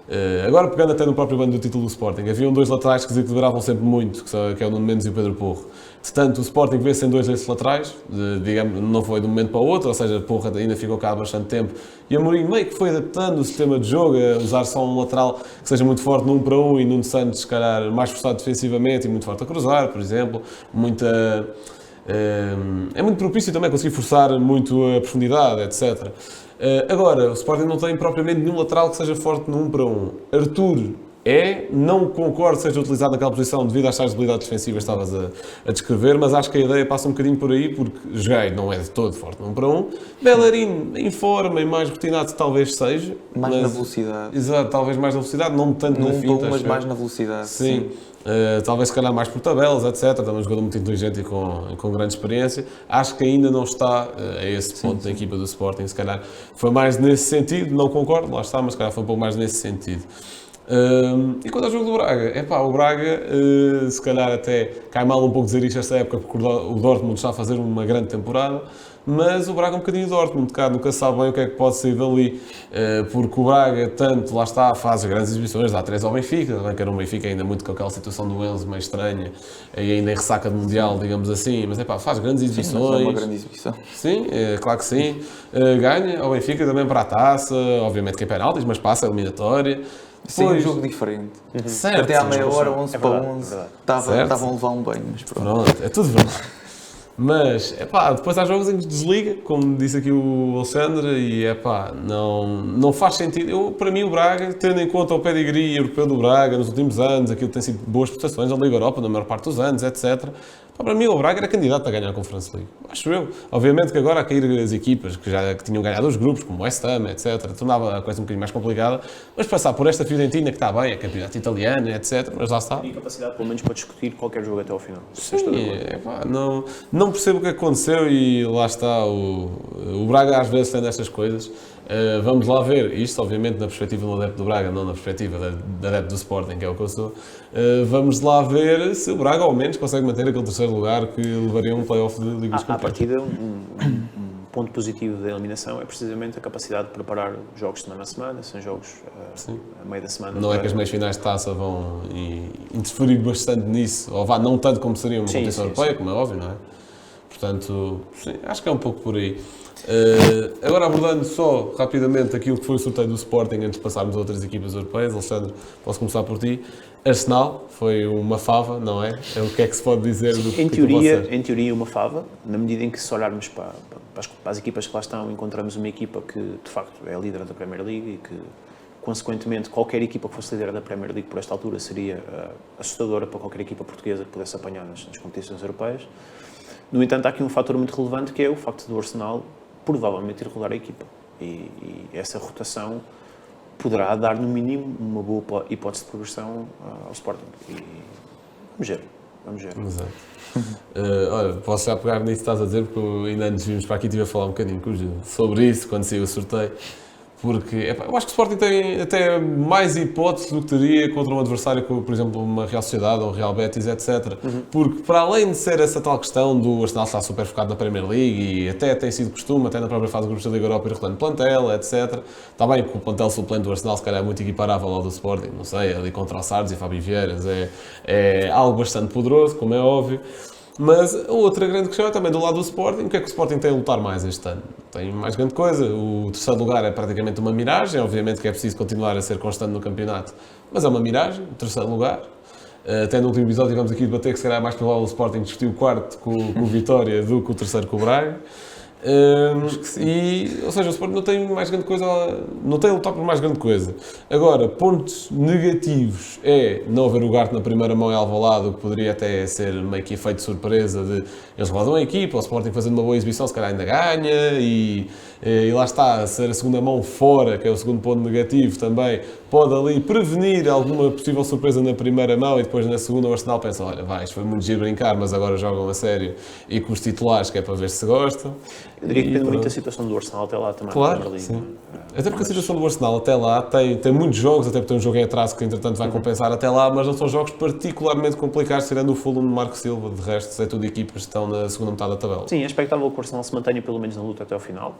é, agora pegando até no próprio bando do título do Sporting, haviam dois laterais que desequilibravam sempre muito, que é o Nuno Mendes e o Pedro Porro. Portanto, o Sporting vê sem dois desses laterais, digamos, não foi de um momento para o outro, ou seja, Porro ainda ficou cá há bastante tempo, e Amorim meio que foi adaptando o sistema de jogo, a usar só um lateral que seja muito forte no 1 para 1 e Nuno Santos, se calhar, mais forçado defensivamente e muito forte a cruzar, por exemplo, é muito propício também conseguir forçar muito a profundidade, etc. Agora, o Sporting não tem propriamente nenhum lateral que seja forte no 1 para 1. Arthur não concordo que seja utilizado naquela posição devido às tais debilidades defensivas que estavas a descrever, mas acho que a ideia passa um bocadinho por aí, porque Jogai não é de todo forte no 1 para 1. Bellerin, em forma e mais rotinado, talvez seja. Mais na velocidade. Exato, talvez mais na velocidade, não tanto na finta. Mas mais na velocidade. Sim. Talvez se calhar mais por tabelas, etc. Também um jogador muito inteligente e com grande experiência. Acho que ainda não está a esse ponto da equipa do Sporting. Se calhar foi mais nesse sentido, não concordo, lá está, mas se calhar foi um pouco mais nesse sentido. E quanto ao jogo do Braga, o Braga se calhar até cai mal um pouco dizer isto esta época porque o Dortmund está a fazer uma grande temporada, mas o Braga é um bocadinho Dortmund, nunca sabe bem o que é que pode sair dali, porque o Braga tanto, lá está, faz grandes exibições, dá 3 ao Benfica, também que era um Benfica ainda muito com aquela situação do Enzo meio estranha, e ainda em ressaca de Mundial, digamos assim, mas faz grandes exibições. Sim, é uma grande exibição. Sim, claro que sim. Ganha ao Benfica também para a taça, obviamente que é penaltis, mas passa a eliminatória. Sim, um jogo diferente. Certo, até à meia hora, 11 para verdade, 11, verdade. estavam a levar um banho, mas pronto. Pronto, é tudo verdade. Mas, depois há jogos em que desliga, como disse aqui o Alexandre, e não faz sentido. Para mim o Braga, tendo em conta o pedigree europeu do Braga nos últimos anos, aquilo tem sido boas prestações na Liga Europa na maior parte dos anos, etc. Para mim o Braga era candidato a ganhar a Conference League, acho eu. Obviamente que agora a cair as equipas que tinham ganhado os grupos, como o West Ham, etc., tornava a coisa um bocadinho mais complicada, mas passar por esta Fiorentina que está bem, é campeonato italiano, etc., mas lá está. E capacidade pelo menos para discutir qualquer jogo até ao final. Sim, não percebo o que aconteceu e lá está, o Braga às vezes tem destas coisas. Vamos lá ver, isto obviamente na perspectiva do adepto do Braga, não na perspectiva da adepto do Sporting, que é o que eu sou. Vamos lá ver se o Braga ao menos consegue manter aquele terceiro lugar que levaria um play-off de Liga dos À Campeões. partida, um ponto positivo da eliminação é precisamente a capacidade de preparar jogos de semana a semana, são jogos a meio da semana. Não é que as meias finais de taça vão interferir bastante nisso, ou não tanto como seria uma competição europeia, como é óbvio, não é? Portanto, sim, acho que é um pouco por aí. Agora abordando só rapidamente aquilo que foi o sorteio do Sporting antes de passarmos a outras equipas europeias. Alexandre, posso começar por ti. Arsenal foi uma fava, não é? O que é que se pode dizer do que Em teoria uma fava, na medida em que se olharmos para as equipas que lá estão, encontramos uma equipa que de facto é a líder da Premier League e que consequentemente qualquer equipa que fosse líder da Premier League por esta altura seria assustadora para qualquer equipa portuguesa que pudesse apanhar nas competições europeias. No entanto, há aqui um fator muito relevante que é o facto do Arsenal provavelmente ir rolar a equipa e essa rotação poderá dar no mínimo uma boa hipótese de progressão ao Sporting e vamos ver. Exato. Olha, posso já pegar nisso que estás a dizer, porque ainda antes vimos para aqui e estive a falar um bocadinho sobre isso quando saiu o sorteio. Porque eu acho que o Sporting tem até mais hipóteses do que teria contra um adversário como, por exemplo, uma Real Sociedade ou um Real Betis, etc. Porque, para além de ser essa tal questão do Arsenal estar super focado na Premier League e até tem sido costume, até na própria fase do Grupos da Liga Europa, ir rotando plantel, etc. Está bem que o plantel suplente do Arsenal se calhar é muito equiparável ao do Sporting, não sei, ali contra o Sardes e Fábio Vieiras. É algo bastante poderoso, como é óbvio. Mas a outra grande questão é também do lado do Sporting. O que é que o Sporting tem a lutar mais este ano? Tem mais grande coisa. O terceiro lugar é praticamente uma miragem. Obviamente que é preciso continuar a ser constante no campeonato, mas é uma miragem, o terceiro lugar. Até no último episódio tivemos aqui debater que se calhar é mais provável o Sporting discutir o quarto com o Vitória do que o terceiro com o Braga. Ou seja, o Sporting não tem mais grande coisa, não tem a lutar por mais grande coisa. Agora, pontos negativos é não haver o Ugarte na primeira mão em Alvalade, o que poderia até ser meio que efeito de surpresa de eles rodam a equipa, o Sporting fazendo uma boa exibição se calhar ainda ganha e lá está, ser a segunda mão fora, que é o segundo ponto negativo também, pode ali prevenir alguma possível surpresa na primeira mão e depois na segunda o Arsenal pensa, olha, isto foi muito giro brincar, mas agora jogam a sério e com os titulares, que é para ver se gostam. Eu diria que depende muito da situação do Arsenal até lá também. Claro, sim. Até porque a situação do Arsenal até lá tem muitos jogos, até porque tem um jogo em atraso que entretanto vai compensar até lá, mas não são jogos particularmente complicados, tirando o Fulham de Marco Silva, de resto é tudo equipas que estão na segunda metade da tabela. Sim, é expectável que o Arsenal se mantenha pelo menos na luta até ao final.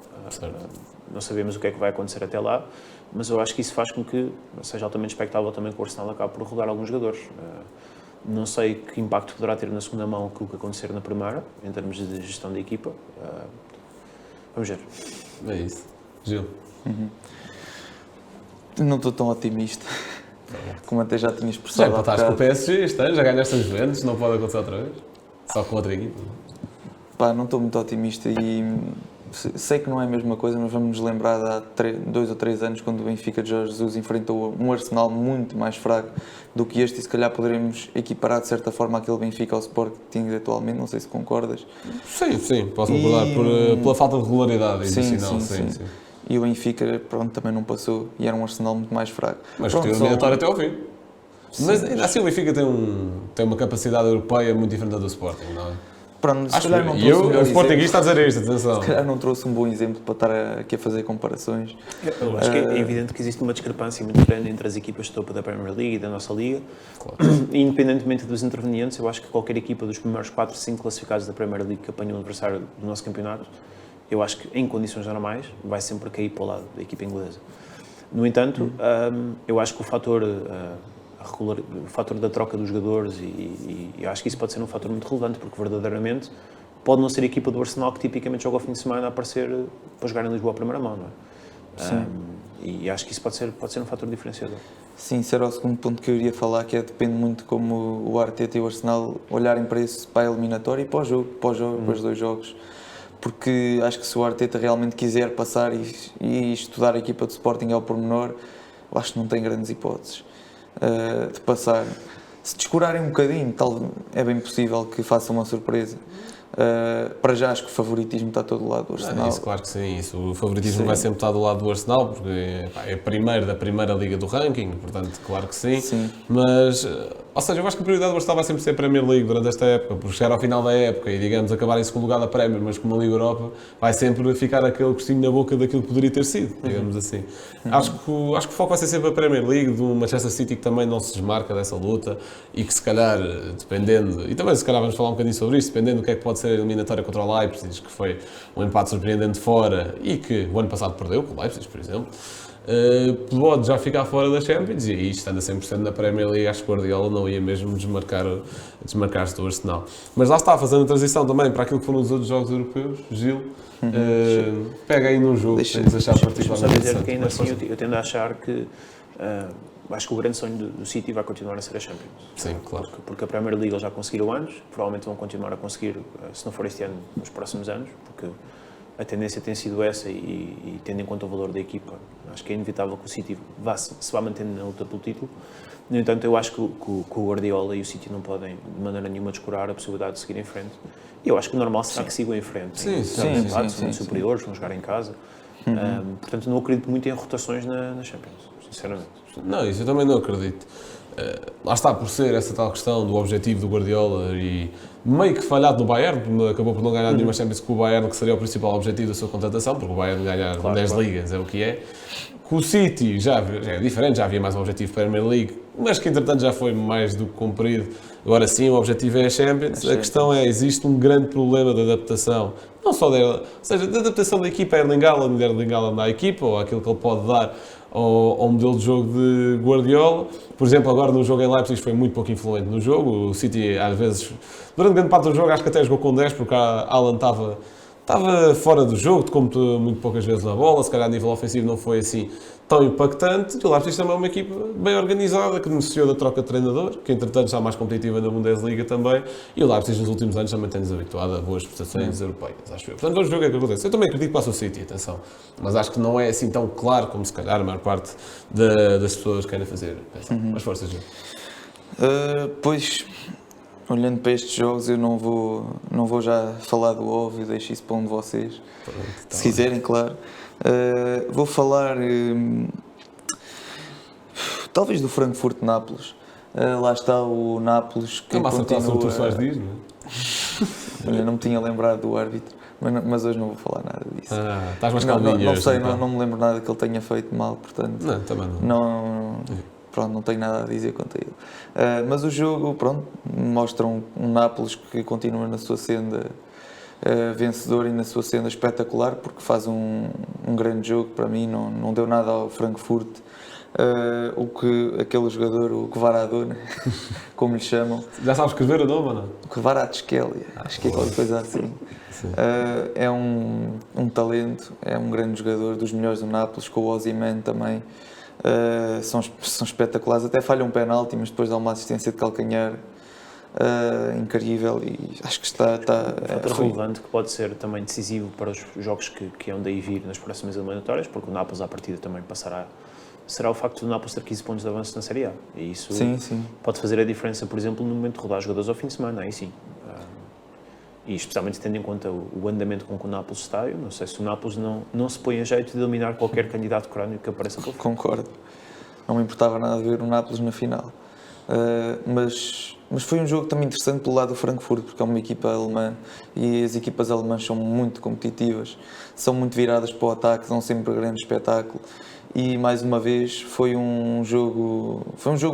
Não sabemos o que é que vai acontecer até lá, mas eu acho que isso faz com que seja altamente expectável também que o Arsenal acabe por rodar alguns jogadores. Não sei que impacto poderá ter na segunda mão aquilo que acontecer na primeira, em termos de gestão da equipa. Vamos ver. É isso. Gil? Não estou tão otimista, como até já tinha Já expressado. empataste com o PSG este ano, já ganhaste as Juventus, não pode acontecer outra vez? Só com outra equipa? Não estou muito otimista e sei que não é a mesma coisa, mas vamos nos lembrar de há 2 ou 3 anos, quando o Benfica de Jorge Jesus enfrentou um Arsenal muito mais fraco do que este, e se calhar poderemos equiparar de certa forma aquele Benfica ao Sporting atualmente, não sei se concordas. Sim, posso concordar, pela falta de regularidade inicial. Sim. E o Benfica, também não passou e era um Arsenal muito mais fraco. Mas foi eliminatório até ao fim. Mas ainda assim o Benfica tem uma capacidade europeia muito diferente da do Sporting, não é? Pronto, Acho que o Sportingista a dizer isto, atenção. Se calhar não trouxe um bom exemplo para estar aqui a fazer comparações. Eu acho que é evidente que existe uma discrepância muito grande entre as equipas de topo da Premier League e da nossa Liga. Claro. Independentemente dos intervenientes, eu acho que qualquer equipa dos primeiros 4, 5 classificados da Premier League que apanha um adversário do nosso campeonato, eu acho que em condições normais vai sempre cair para o lado da equipa inglesa. No entanto, eu acho que o fator da troca dos jogadores e eu acho que isso pode ser um fator muito relevante, porque verdadeiramente pode não ser a equipa do Arsenal que tipicamente joga ao fim de semana a aparecer para jogar em Lisboa à primeira mão, não é? E acho que isso pode ser um fator diferenciador. Sim, isso era o segundo ponto que eu iria falar, que depende muito de como o Arteta e o Arsenal olharem para isso, para a eliminatória e para o jogo, para os dois jogos. Porque acho que se o Arteta realmente quiser passar e estudar a equipa do Sporting ao pormenor, eu acho que não tem grandes hipóteses de passar. Se descurarem um bocadinho, é bem possível que faça uma surpresa. Para já acho que o favoritismo está todo do lado do Arsenal. Isso, claro que sim. Isso. O favoritismo vai sempre estar do lado do Arsenal, porque é primeiro da primeira liga do ranking, portanto, claro que sim. Mas, ou seja, eu acho que a prioridade do Arsenal vai sempre ser a Premier League durante esta época, porque chegar ao final da época e, digamos, acabar em segundo lugar da Premier, mas como a Liga Europa, vai sempre ficar aquele gostinho na boca daquilo que poderia ter sido, digamos assim. Acho que o foco vai ser sempre a Premier League, do Manchester City, que também não se desmarca dessa luta e que, se calhar, dependendo, e também se calhar vamos falar um bocadinho sobre isto, dependendo do que é que pode ser a eliminatória contra o Leipzig, que foi um empate surpreendente fora e que o ano passado perdeu com o Leipzig, por exemplo, pode já ficar fora da Champions, e aí, estando a 100% na Premier League, acho que o Guardiola não ia mesmo desmarcar-se do Arsenal. Mas lá está, fazendo a transição também para aquilo que foram os outros jogos europeus, Gil, pega aí num jogo que tens achar particularmente dizer que ainda assim interessante. eu tendo a achar que acho que o grande sonho do City vai continuar a ser a Champions. Sim, claro. Porque a Premier League eles já conseguiram antes, provavelmente vão continuar a conseguir, se não for este ano, nos próximos anos, porque a tendência tem sido essa e tendo em conta o valor da equipa, acho que é inevitável que o City se vá mantendo na luta pelo título. No entanto, eu acho que o Guardiola e o City não podem de maneira nenhuma descurar a possibilidade de seguir em frente. E eu acho que o normal será que sigam em frente. Sim. São muito superiores, vão jogar em casa. Portanto, não acredito muito em rotações na Champions, sinceramente. Não, isso eu também não acredito. Lá está, por ser essa tal questão do objetivo do Guardiola e meio que falhado no Bayern, acabou por não ganhar nenhuma Champions com o Bayern, que seria o principal objetivo da sua contratação, porque o Bayern ganhar 10 ligas é o que é. Com o City já é diferente, já havia mais um objetivo para a Premier League, mas que entretanto já foi mais do que cumprido. Agora sim, o objetivo é a Champions. A questão é, existe um grande problema de adaptação, não só ou seja, de adaptação da equipa a Erling Haaland à equipa, ou àquilo que ele pode dar ao modelo de jogo de Guardiola. Por exemplo, agora no jogo em Leipzig foi muito pouco influente no jogo. O City, às vezes, durante grande parte do jogo, acho que até jogou com 10, porque a Haaland estava fora do jogo, tocou muito poucas vezes na bola, se calhar a nível ofensivo não foi assim tão impactante. E o Leipzig também é uma equipa bem organizada, que beneficiou da troca de treinador, que entretanto está mais competitiva na Bundesliga também, e o Leipzig nos últimos anos também tem-nos habituado a boas prestações europeias, acho eu. Portanto, vamos ver o que é que acontece. Eu também acredito que passa o City, atenção, mas acho que não é assim tão claro como se calhar a maior parte das pessoas querem fazer. Mas forças, Gil. Pois, olhando para estes jogos, eu não vou já falar do óbvio, deixo isso para um de vocês, se quiserem, claro. Vou falar talvez do Frankfurt-Nápoles. Lá está o Nápoles que continua... Tu faz dias, não é? Olha, não me tinha lembrado do árbitro, mas hoje não vou falar nada disso. Estás mais calminho não hoje, sei, então. não me lembro nada que ele tenha feito mal, portanto... Não, também não. Pronto, não tenho nada a dizer quanto a ele. Mas o jogo, pronto, mostra um Nápoles que continua na sua senda vencedor e na sua senda espetacular, porque faz um grande jogo para mim, não deu nada ao Frankfurt. Aquele jogador, o Kvaradona, como lhe chamam. Já sabes escrever o nome ou não? Kvaratskhelia, acho que é qualquer coisa assim. É um talento, é um grande jogador, dos melhores do Nápoles, com o Osimhen também. São espetaculares, até falham um penalti, mas depois dá uma assistência de calcanhar incrível, e acho que está relevante, que pode ser também decisivo para os jogos que hão daí vir nas próximas eliminatórias, porque o Nápoles à partida também será o facto do Nápoles ter 15 pontos de avanço na Série A, e isso pode fazer a diferença, por exemplo, no momento de rodar jogadores ao fim de semana, aí sim. E especialmente tendo em conta o andamento com que o Nápoles está, eu não sei se o Nápoles não se põe a jeito de eliminar qualquer candidato crónico que apareça pelo fundo. Concordo, não me importava nada de ver o Nápoles na final. Mas foi um jogo também interessante pelo lado do Frankfurt, porque é uma equipa alemã e as equipas alemãs são muito competitivas, são muito viradas para o ataque, dão sempre grande espetáculo. E mais uma vez foi um jogo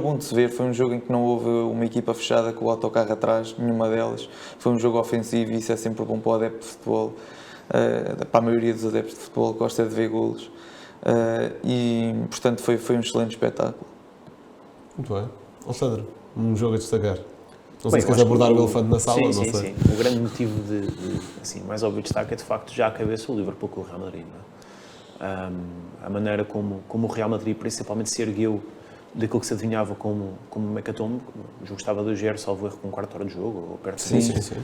bom de se ver, foi um jogo em que não houve uma equipa fechada com o autocarro atrás, nenhuma delas. Foi um jogo ofensivo, e isso é sempre bom para o adepto de futebol, para a maioria dos adeptos de futebol que gosta de ver golos. E portanto foi um excelente espetáculo. Muito bem. Alexandre, um jogo a destacar. Não sei se queres abordar o elefante na sala, sim, não sei. Sim. O grande motivo assim, mais óbvio destaque é de facto já a cabeça o Liverpool com o Real Madrid, não é? A maneira como o Real Madrid principalmente se ergueu daquilo que se adivinhava como uma hecatombe. O jogo estava 2-0, salvo erro, com um quarto de hora de jogo, ou perto Sim, disso. sim, sim.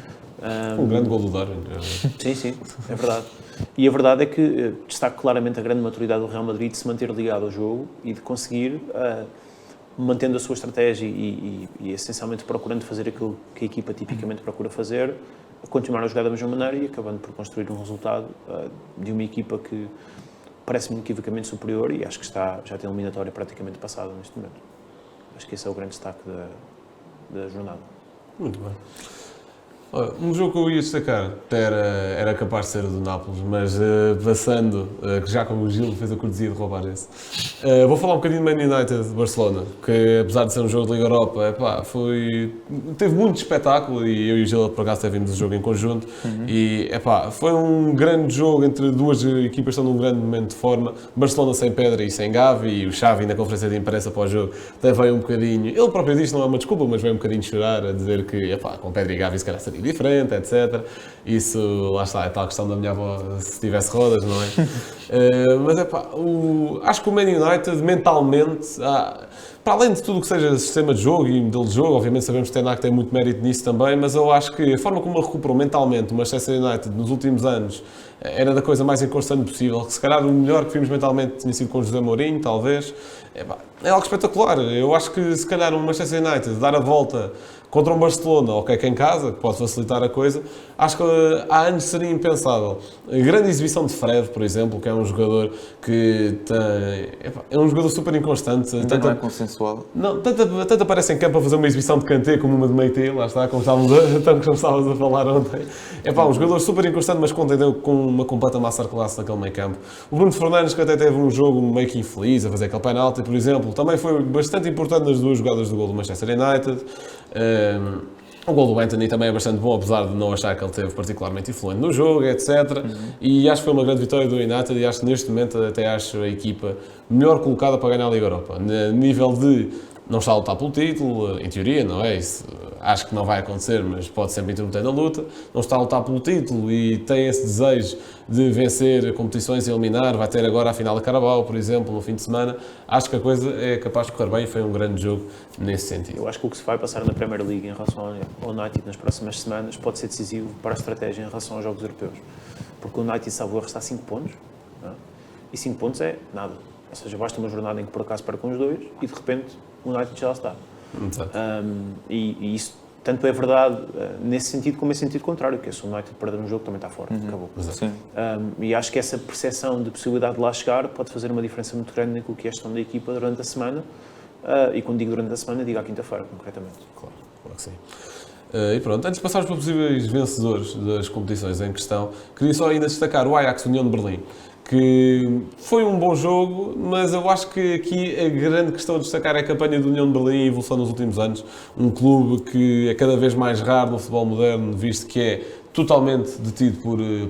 Um grande gol do Darwin. Sim, é verdade. E a verdade é que destaca claramente a grande maturidade do Real Madrid de se manter ligado ao jogo e de conseguir, mantendo a sua estratégia e essencialmente procurando fazer aquilo que a equipa tipicamente procura fazer, continuar a jogar da mesma maneira e acabando por construir um resultado de uma equipa que parece-me inequivocamente superior e acho que já tem a eliminatória praticamente passada neste momento. Acho que esse é o grande destaque da jornada. Muito bem. Olha, um jogo que eu ia destacar até era capaz de ser o do Nápoles, mas passando, que já como o Gil fez a cortesia de roubar esse, vou falar um bocadinho do Man United de Barcelona, que apesar de ser um jogo de Liga Europa, teve muito espetáculo e eu e o Gil por acaso até vimos o jogo em conjunto e foi um grande jogo entre duas equipas que estão num grande momento de forma. Barcelona sem Pedri e sem Gavi, e o Xavi na conferência de imprensa após o jogo até veio um bocadinho, ele próprio disse, não é uma desculpa, mas veio um bocadinho chorar a dizer que com Pedri e Gavi se calhar seria diferente, etc. Isso, lá está, é tal questão da minha avó se tivesse rodas, não é? Mas acho que o Man United mentalmente, para além de tudo o que seja sistema de jogo e modelo de jogo, obviamente sabemos que Ten Hag tem muito mérito nisso também, mas eu acho que a forma como ele recuperou mentalmente o Manchester United nos últimos anos era da coisa mais inconstante possível, que se calhar o melhor que vimos mentalmente tinha sido com José Mourinho, talvez. É algo espetacular. Eu acho que se calhar o Manchester United dar a volta contra um Barcelona, ok, que em casa, que pode facilitar a coisa, acho que há anos seria impensável. A grande exibição de Fred, por exemplo, que é um jogador que é um jogador super inconstante. Ainda não é consensual. Não, tanto aparece em campo a fazer uma exibição de Kanté como uma de Meite, lá está, como estávamos a falar ontem. Um jogador super inconstante, mas contendeu com uma completa masterclass naquele meio campo. O Bruno Fernandes, que até teve um jogo meio que infeliz, a fazer aquele penalti, por exemplo, também foi bastante importante nas duas jogadas do gol do Manchester United. O gol do Anthony também é bastante bom, apesar de não achar que ele teve particularmente influente no jogo, etc. E acho que foi uma grande vitória do United e acho que neste momento até acho a equipa melhor colocada para ganhar a Liga Europa. No nível de não está a lutar pelo título, em teoria, não é? Isso acho que não vai acontecer, mas pode sempre intermeter na luta. Não está a lutar pelo título e tem esse desejo de vencer competições e eliminar. Vai ter agora a final da Carabao, por exemplo, no fim de semana. Acho que a coisa é capaz de correr bem e foi um grande jogo nesse sentido. Eu acho que o que se vai passar na Premier League em relação ao United nas próximas semanas pode ser decisivo para a estratégia em relação aos jogos europeus. Porque o United, salvo erro, está a 5 pontos, não é? E 5 pontos é nada. Ou seja, basta uma jornada em que por acaso percam os dois e de repente o United já lá está. E isso tanto é verdade nesse sentido como em sentido contrário, que se o United perder um jogo também está fora, acabou. E acho que essa percepção de possibilidade de lá chegar pode fazer uma diferença muito grande naquilo que é a gestão da equipa durante a semana, e quando digo durante a semana, digo à quinta-feira, concretamente. Claro que sim. E pronto, antes de passarmos para possíveis vencedores das competições em questão, queria só ainda destacar o Ajax União de Berlim, que foi um bom jogo, mas eu acho que aqui a grande questão a destacar é a campanha do União de Berlim e a evolução nos últimos anos. Um clube que é cada vez mais raro no futebol moderno, visto que é totalmente detido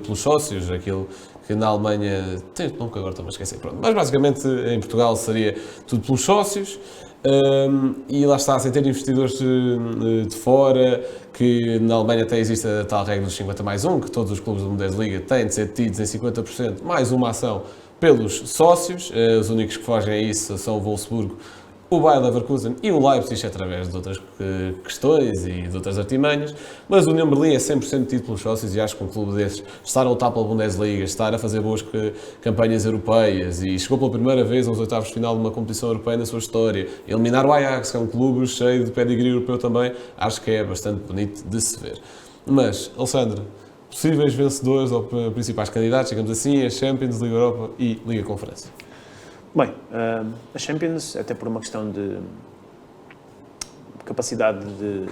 pelos sócios, aquilo que na Alemanha, nunca agora estou a esquecer, pronto. Mas basicamente em Portugal seria tudo pelos sócios. E lá está, sem ter investidores de fora, que na Alemanha até existe a tal regra dos 50+1, que todos os clubes da Bundesliga têm de ser detidos em 50% mais uma ação pelos sócios. Os únicos que fogem a isso são o Wolfsburgo, o Bayer Leverkusen e o Leipzig, através de outras questões e de outras artimanhas, mas o União Berlim é 100% detido pelos sócios e acho que um clube desses estar a lutar pela Bundesliga, estar a fazer boas campanhas europeias e chegou pela primeira vez aos oitavos de final de uma competição europeia na sua história, eliminar o Ajax, que é um clube cheio de pedigree europeu também, acho que é bastante bonito de se ver. Mas, Alexandre, possíveis vencedores ou principais candidatos, digamos assim, a Champions, Liga Europa e Liga Conferência? Bem, a Champions, até por uma questão de capacidade de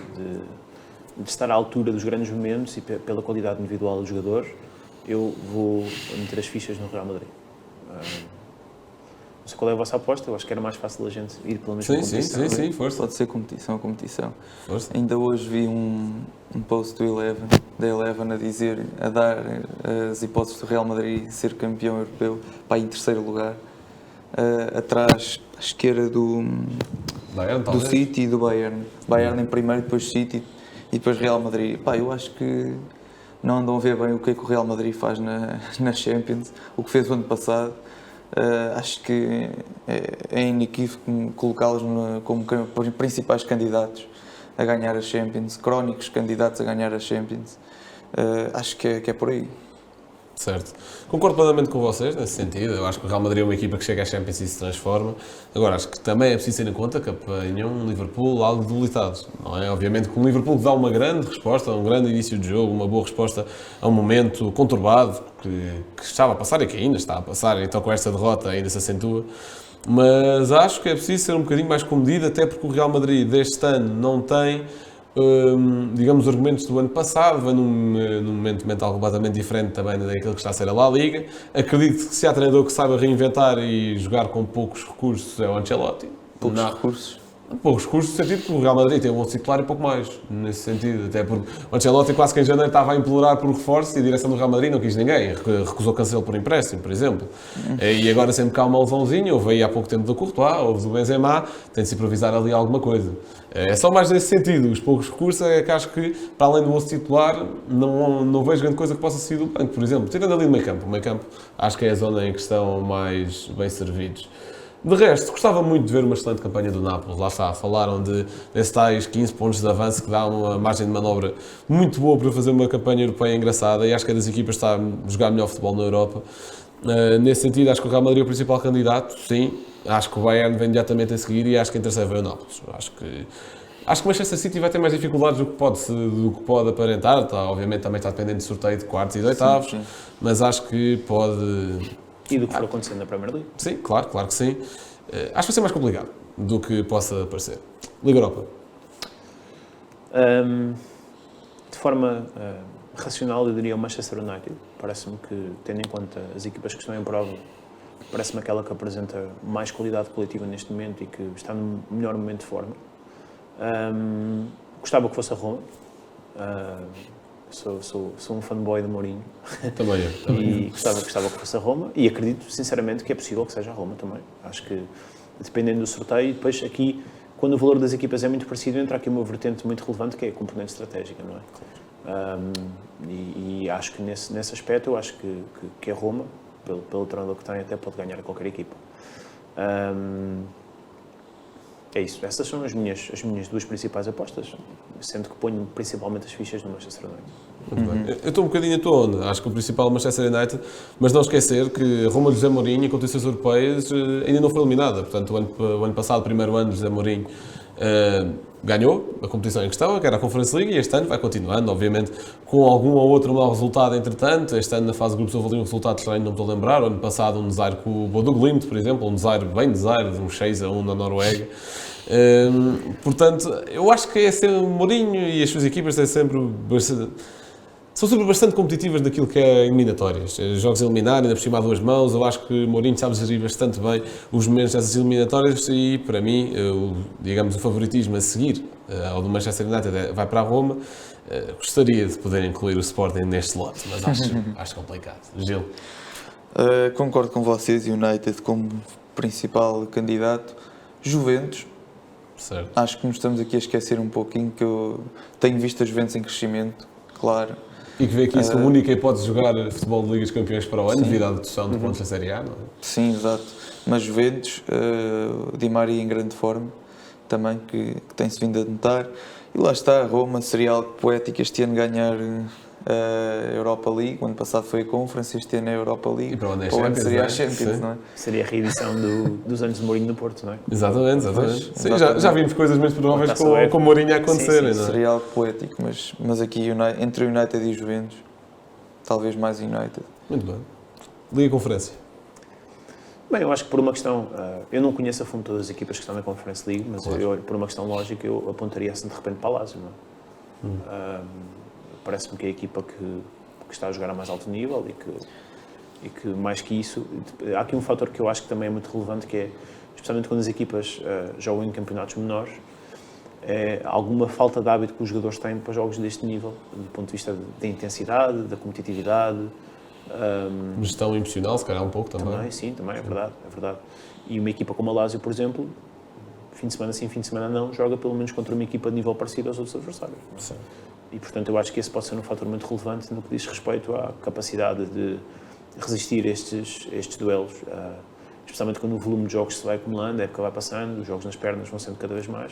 estar à altura dos grandes momentos e pela qualidade individual dos jogadores, eu vou meter as fichas no Real Madrid. Não sei qual é a vossa aposta, eu acho que era mais fácil a gente ir pela mesma competição. Sim, força. Pode ser competição. Força. Ainda hoje vi um post da Eleven a dar as hipóteses do Real Madrid ser campeão europeu em terceiro lugar. Atrás, à esquerda do City e do Bayern. Bayern em primeiro, depois City e depois Real Madrid. Eu acho que não andam a ver bem o que é que o Real Madrid faz na Champions, o que fez o ano passado. Acho que é inequívoco colocá-los como principais candidatos a ganhar a Champions, crónicos candidatos a ganhar a Champions. Acho que é por aí. Certo. Concordo plenamente com vocês nesse sentido. Eu acho que o Real Madrid é uma equipa que chega à Champions e se transforma. Agora, acho que também é preciso ter em conta que apanham um Liverpool algo debilitado, não é? Obviamente que o Liverpool dá uma grande resposta, um grande início de jogo, uma boa resposta a um momento conturbado que estava a passar e que ainda está a passar, então com esta derrota ainda se acentua. Mas acho que é preciso ser um bocadinho mais comedido, até porque o Real Madrid deste ano não tem, digamos, os argumentos do ano passado, vem num momento mental completamente diferente também daquilo que está a ser a La Liga. Acredito que se há treinador que saiba reinventar e jogar com poucos recursos é o Ancelotti. Poucos recursos. Poucos recursos no sentido que o Real Madrid tem um bom titular e pouco mais, nesse sentido. Até porque o Ancelotti quase que em janeiro estava a implorar por reforço e a direção do Real Madrid não quis ninguém, recusou Cancelo por empréstimo, por exemplo. E agora sempre que há uma lesãozinha, houve aí há pouco tempo do Courtois, houve do Benzema, tem de se improvisar ali alguma coisa. É só mais nesse sentido, os poucos recursos é que acho que, para além do 11 titular, não vejo grande coisa que possa sair do banco, por exemplo. Tirando ali do meio campo, acho que é a zona em que estão mais bem servidos. De resto, gostava muito de ver uma excelente campanha do Nápoles. Lá está, falaram desses tais 15 pontos de avanço que dá uma margem de manobra muito boa para fazer uma campanha europeia engraçada e acho que é das equipas que está a jogar melhor futebol na Europa. Nesse sentido, acho que o Real Madrid é o principal candidato, sim. Acho que o Bayern vem imediatamente a seguir e acho que em terceiro vem o Nápoles. Acho que o Manchester City vai ter mais dificuldades do que pode aparentar. Obviamente também está dependente de sorteio de quartos e de oitavos, sim. Mas acho que pode... E do que for acontecendo na Premier League? Sim, claro que sim. Acho que vai ser mais complicado do que possa parecer. Liga Europa. De forma racional, eu diria o Manchester United. Parece-me que, tendo em conta as equipas que estão em prova, parece-me aquela que apresenta mais qualidade coletiva neste momento e que está no melhor momento de forma. Gostava que fosse a Roma. Sou um fanboy de Mourinho. Também eu. E gostava que fosse a Roma. E acredito, sinceramente, que é possível que seja a Roma também. Acho que, dependendo do sorteio, e depois aqui, quando o valor das equipas é muito parecido, entra aqui uma vertente muito relevante, que é a componente estratégica, não é? E acho que nesse aspecto, eu acho que a Roma, pelo treinador que tem, até pode ganhar a qualquer equipa. É isso. Essas são as minhas duas principais apostas, sendo que ponho principalmente as fichas no Manchester United. Muito bem. Eu estou um bocadinho a tua onda. Acho que o principal é o Manchester United, mas não esquecer que a Roma de José Mourinho, em competições europeias, ainda não foi eliminada. Portanto, o ano passado, o primeiro ano de José Mourinho, ganhou a competição em questão, que era a Conference League, e este ano vai continuando, obviamente, com algum ou outro mau resultado, entretanto. Este ano, na fase de grupos, houve ali um resultado estranho, não me estou a lembrar. O ano passado, um desaire com o Bodo Glimt, por exemplo, um desaire bem desaire, de um 6-1 na Noruega. Portanto, eu acho que é sempre o Mourinho e as suas equipas são sempre bastante competitivas naquilo que é eliminatórias. Jogos eliminares, ainda por cima a duas mãos. Eu acho que o Mourinho sabe gerir bastante bem os momentos dessas eliminatórias e, para mim, digamos, o favoritismo a seguir ao do Manchester United vai para a Roma. Gostaria de poder incluir o Sporting neste lote, mas acho complicado. Gil? Concordo com vocês, United como principal candidato. Juventus. Certo. Acho que nos estamos aqui a esquecer um pouquinho que eu tenho visto a Juventus em crescimento, claro. E que vê que isso como única hipótese de jogar futebol de Liga dos Campeões para o ano, devido à dedução de pontos da Série A, não é? Sim, exato. Mas Juventus, Di Maria em grande forma, também, que tem-se vindo a notar. E lá está, Roma, seria algo poético este ano ganhar a Europa League. O ano passado foi a Conference, este ano é a Europa League. E para o ano, seria a Champions, não é? Seria a reedição dos anos de Mourinho no Porto, não é? Exatamente. Pois, sim, já vimos coisas muito prováveis com o Mourinho a acontecerem, não é? Seria algo poético, mas aqui entre United e Juventus, talvez mais United. Muito bem. Liga Conferência. Bem, eu acho que por uma questão, eu não conheço a fundo todas as equipas que estão na Conference League, mas claro. Por uma questão lógica eu apontaria assim de repente para a Lazio, não é? Parece-me que é a equipa que está a jogar a mais alto nível e que mais que isso, há aqui um fator que eu acho que também é muito relevante, que é, especialmente quando as equipas jogam em campeonatos menores, é alguma falta de hábito que os jogadores têm para jogos deste nível, do ponto de vista da intensidade, da competitividade. Gestão emocional, se calhar um pouco também. Também, é verdade. E uma equipa como a Lazio, por exemplo, fim de semana sim, fim de semana não, joga pelo menos contra uma equipa de nível parecido aos outros adversários. Sim. E, portanto, eu acho que esse pode ser um fator muito relevante no que diz respeito à capacidade de resistir a estes duelos. especialmente quando o volume de jogos se vai acumulando, a época vai passando, os jogos nas pernas vão sendo cada vez mais.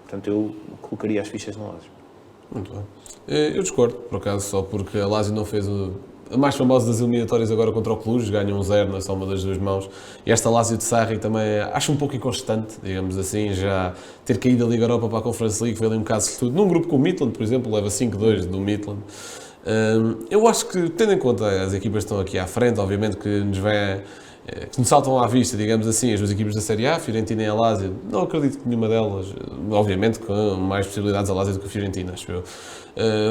Portanto, eu colocaria as fichas no Lazio. Muito bem. Eu discordo, por acaso, só porque a Lazio não fez a mais famosa das eliminatórias agora contra o Cluj, ganham 1-0 na soma das duas mãos. E esta Lazio de Sarri também acho um pouco inconstante, digamos assim, já ter caído da Liga Europa para a Conference League, foi ali um caso de tudo. Num grupo com o Midland, por exemplo, leva 5-2 do Midland. Eu acho que, tendo em conta as equipas que estão aqui à frente, obviamente que nos saltam à vista, digamos assim, as duas equipas da Série A, Fiorentina e a Lazio, não acredito que nenhuma delas, obviamente com mais possibilidades a Lazio do que a Fiorentina, acho eu.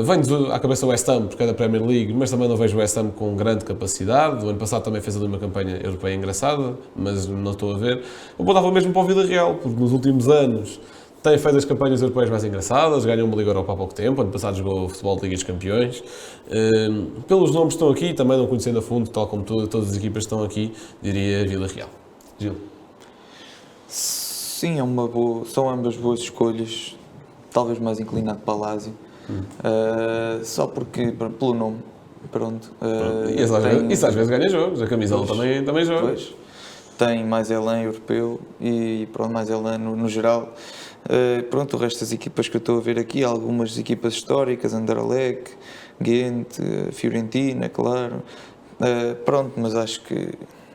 Vem-nos à cabeça o West Ham, porque é da Premier League, mas também não vejo o West Ham com grande capacidade. O ano passado também fez ali uma campanha europeia engraçada, mas não estou a ver. Eu apontava mesmo para o Villarreal, porque nos últimos anos tem feito as campanhas europeias mais engraçadas, ganhou uma Liga Europa há pouco tempo, ano passado jogou o futebol de Liga dos Campeões. Pelos nomes que estão aqui, também não conhecendo a fundo, tal como todas as equipas que estão aqui, diria Villarreal. Gil? Sim, são ambas boas escolhas, talvez mais inclinado para a Lazio, só porque, pelo nome, pronto. Isso às vezes ganha jogos, a camisola também joga. Pois, tem mais elan europeu e pronto, mais elan no geral. Pronto, o resto das equipas que eu estou a ver aqui, algumas equipas históricas, Anderlecht, Ghent, Fiorentina, claro. Pronto, mas acho que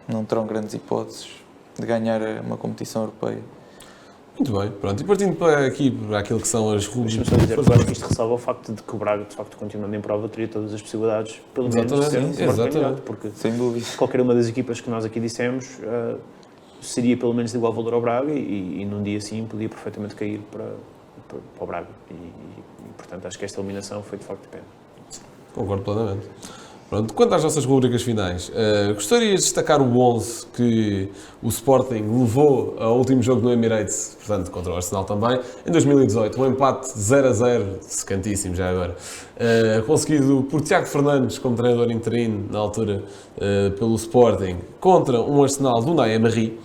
não terão grandes hipóteses de ganhar uma competição europeia. Muito bem, pronto. E partindo para aquilo que são as Deixa-me só dizer, eu acho que isto ressalva o facto de que o Braga, de facto, continuando em prova, teria todas as possibilidades, pelo menos, de ser um forte candidato, porque sem dúvida, qualquer uma das equipas que nós aqui dissemos seria pelo menos de igual valor ao Braga e num dia assim podia perfeitamente cair para o Braga. E, portanto, acho que esta eliminação foi de facto de pena. Concordo plenamente. Pronto, quanto às nossas rubricas finais, gostaria de destacar o 11 que o Sporting levou ao último jogo no Emirates, portanto contra o Arsenal também, em 2018, um empate 0-0, secantíssimo já agora, conseguido por Tiago Fernandes como treinador interino na altura pelo Sporting, contra um Arsenal do Unai Emery.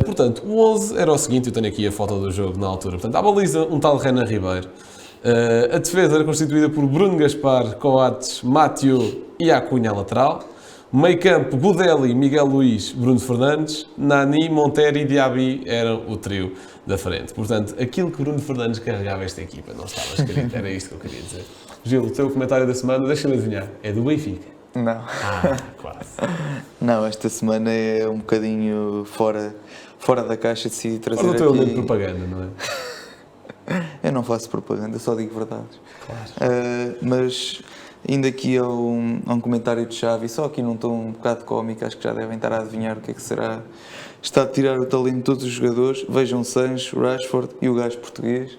Portanto, o 11 era o seguinte, eu tenho aqui a foto do jogo na altura, portanto, à baliza um tal Renan Ribeiro. A defesa era constituída por Bruno Gaspar, Coates, Mathieu e Acunha lateral. Meio campo, Budelli, Miguel Luís, Bruno Fernandes, Nani, Montero e Diaby eram o trio da frente. Portanto, aquilo que Bruno Fernandes carregava esta equipa não estava escrito, era isto que eu queria dizer. Gil, o teu comentário da semana, deixa-me adivinhar, é do Benfica? Não. Quase. Não, esta semana é um bocadinho fora da caixa, decidi trazer aqui... Fora do teu elemento de propaganda, não é? Eu não faço propaganda, só digo verdades. Claro. Mas indo aqui a um comentário de Xavi, só aqui num tom um bocado cómico, acho que já devem estar a adivinhar o que é que será. Está a tirar o talento de todos os jogadores, vejam Sancho, Rashford e o gajo português.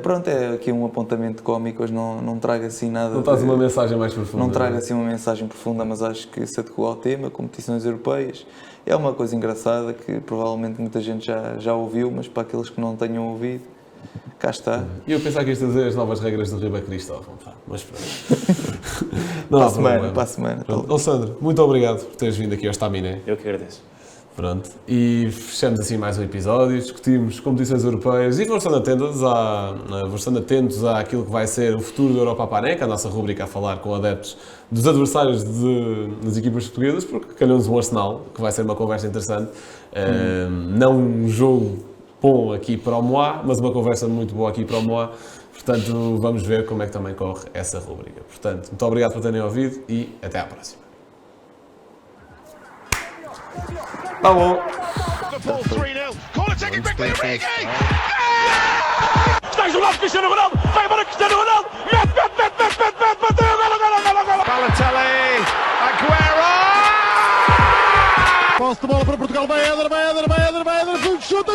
Pronto, é aqui um apontamento cómico, hoje não trago assim nada. Não traz uma mensagem mais profunda. Não trago assim uma mensagem profunda, mas acho que se adequou ao tema, competições europeias. É uma coisa engraçada que provavelmente muita gente já ouviu, mas para aqueles que não tenham ouvido, cá está. E eu pensava que isto ia dizer as novas regras do Riba Cristóvão, mas pronto. Para a semana. Alessandro, muito obrigado por teres vindo aqui ao Estaminé. Eu que agradeço. Pronto, e fechamos assim mais um episódio, discutimos competições europeias e vamos estando atentos àquilo que vai ser o futuro da Europa Paneca, a nossa rubrica a falar com adeptos dos adversários das equipas portuguesas, porque calhou-nos um Arsenal, que vai ser uma conversa interessante, não um jogo bom aqui para o Moá, mas uma conversa muito boa aqui para o Moá, portanto vamos ver como é que também corre essa rubrica. Portanto, muito obrigado por terem ouvido e até à próxima. Tá bom. Está isolado Cristiano Ronaldo, vai embora Cristiano Ronaldo, mete, bateu, golo. Balotelli, Aguero! Posse de bola para Portugal, vai Éder, chuta!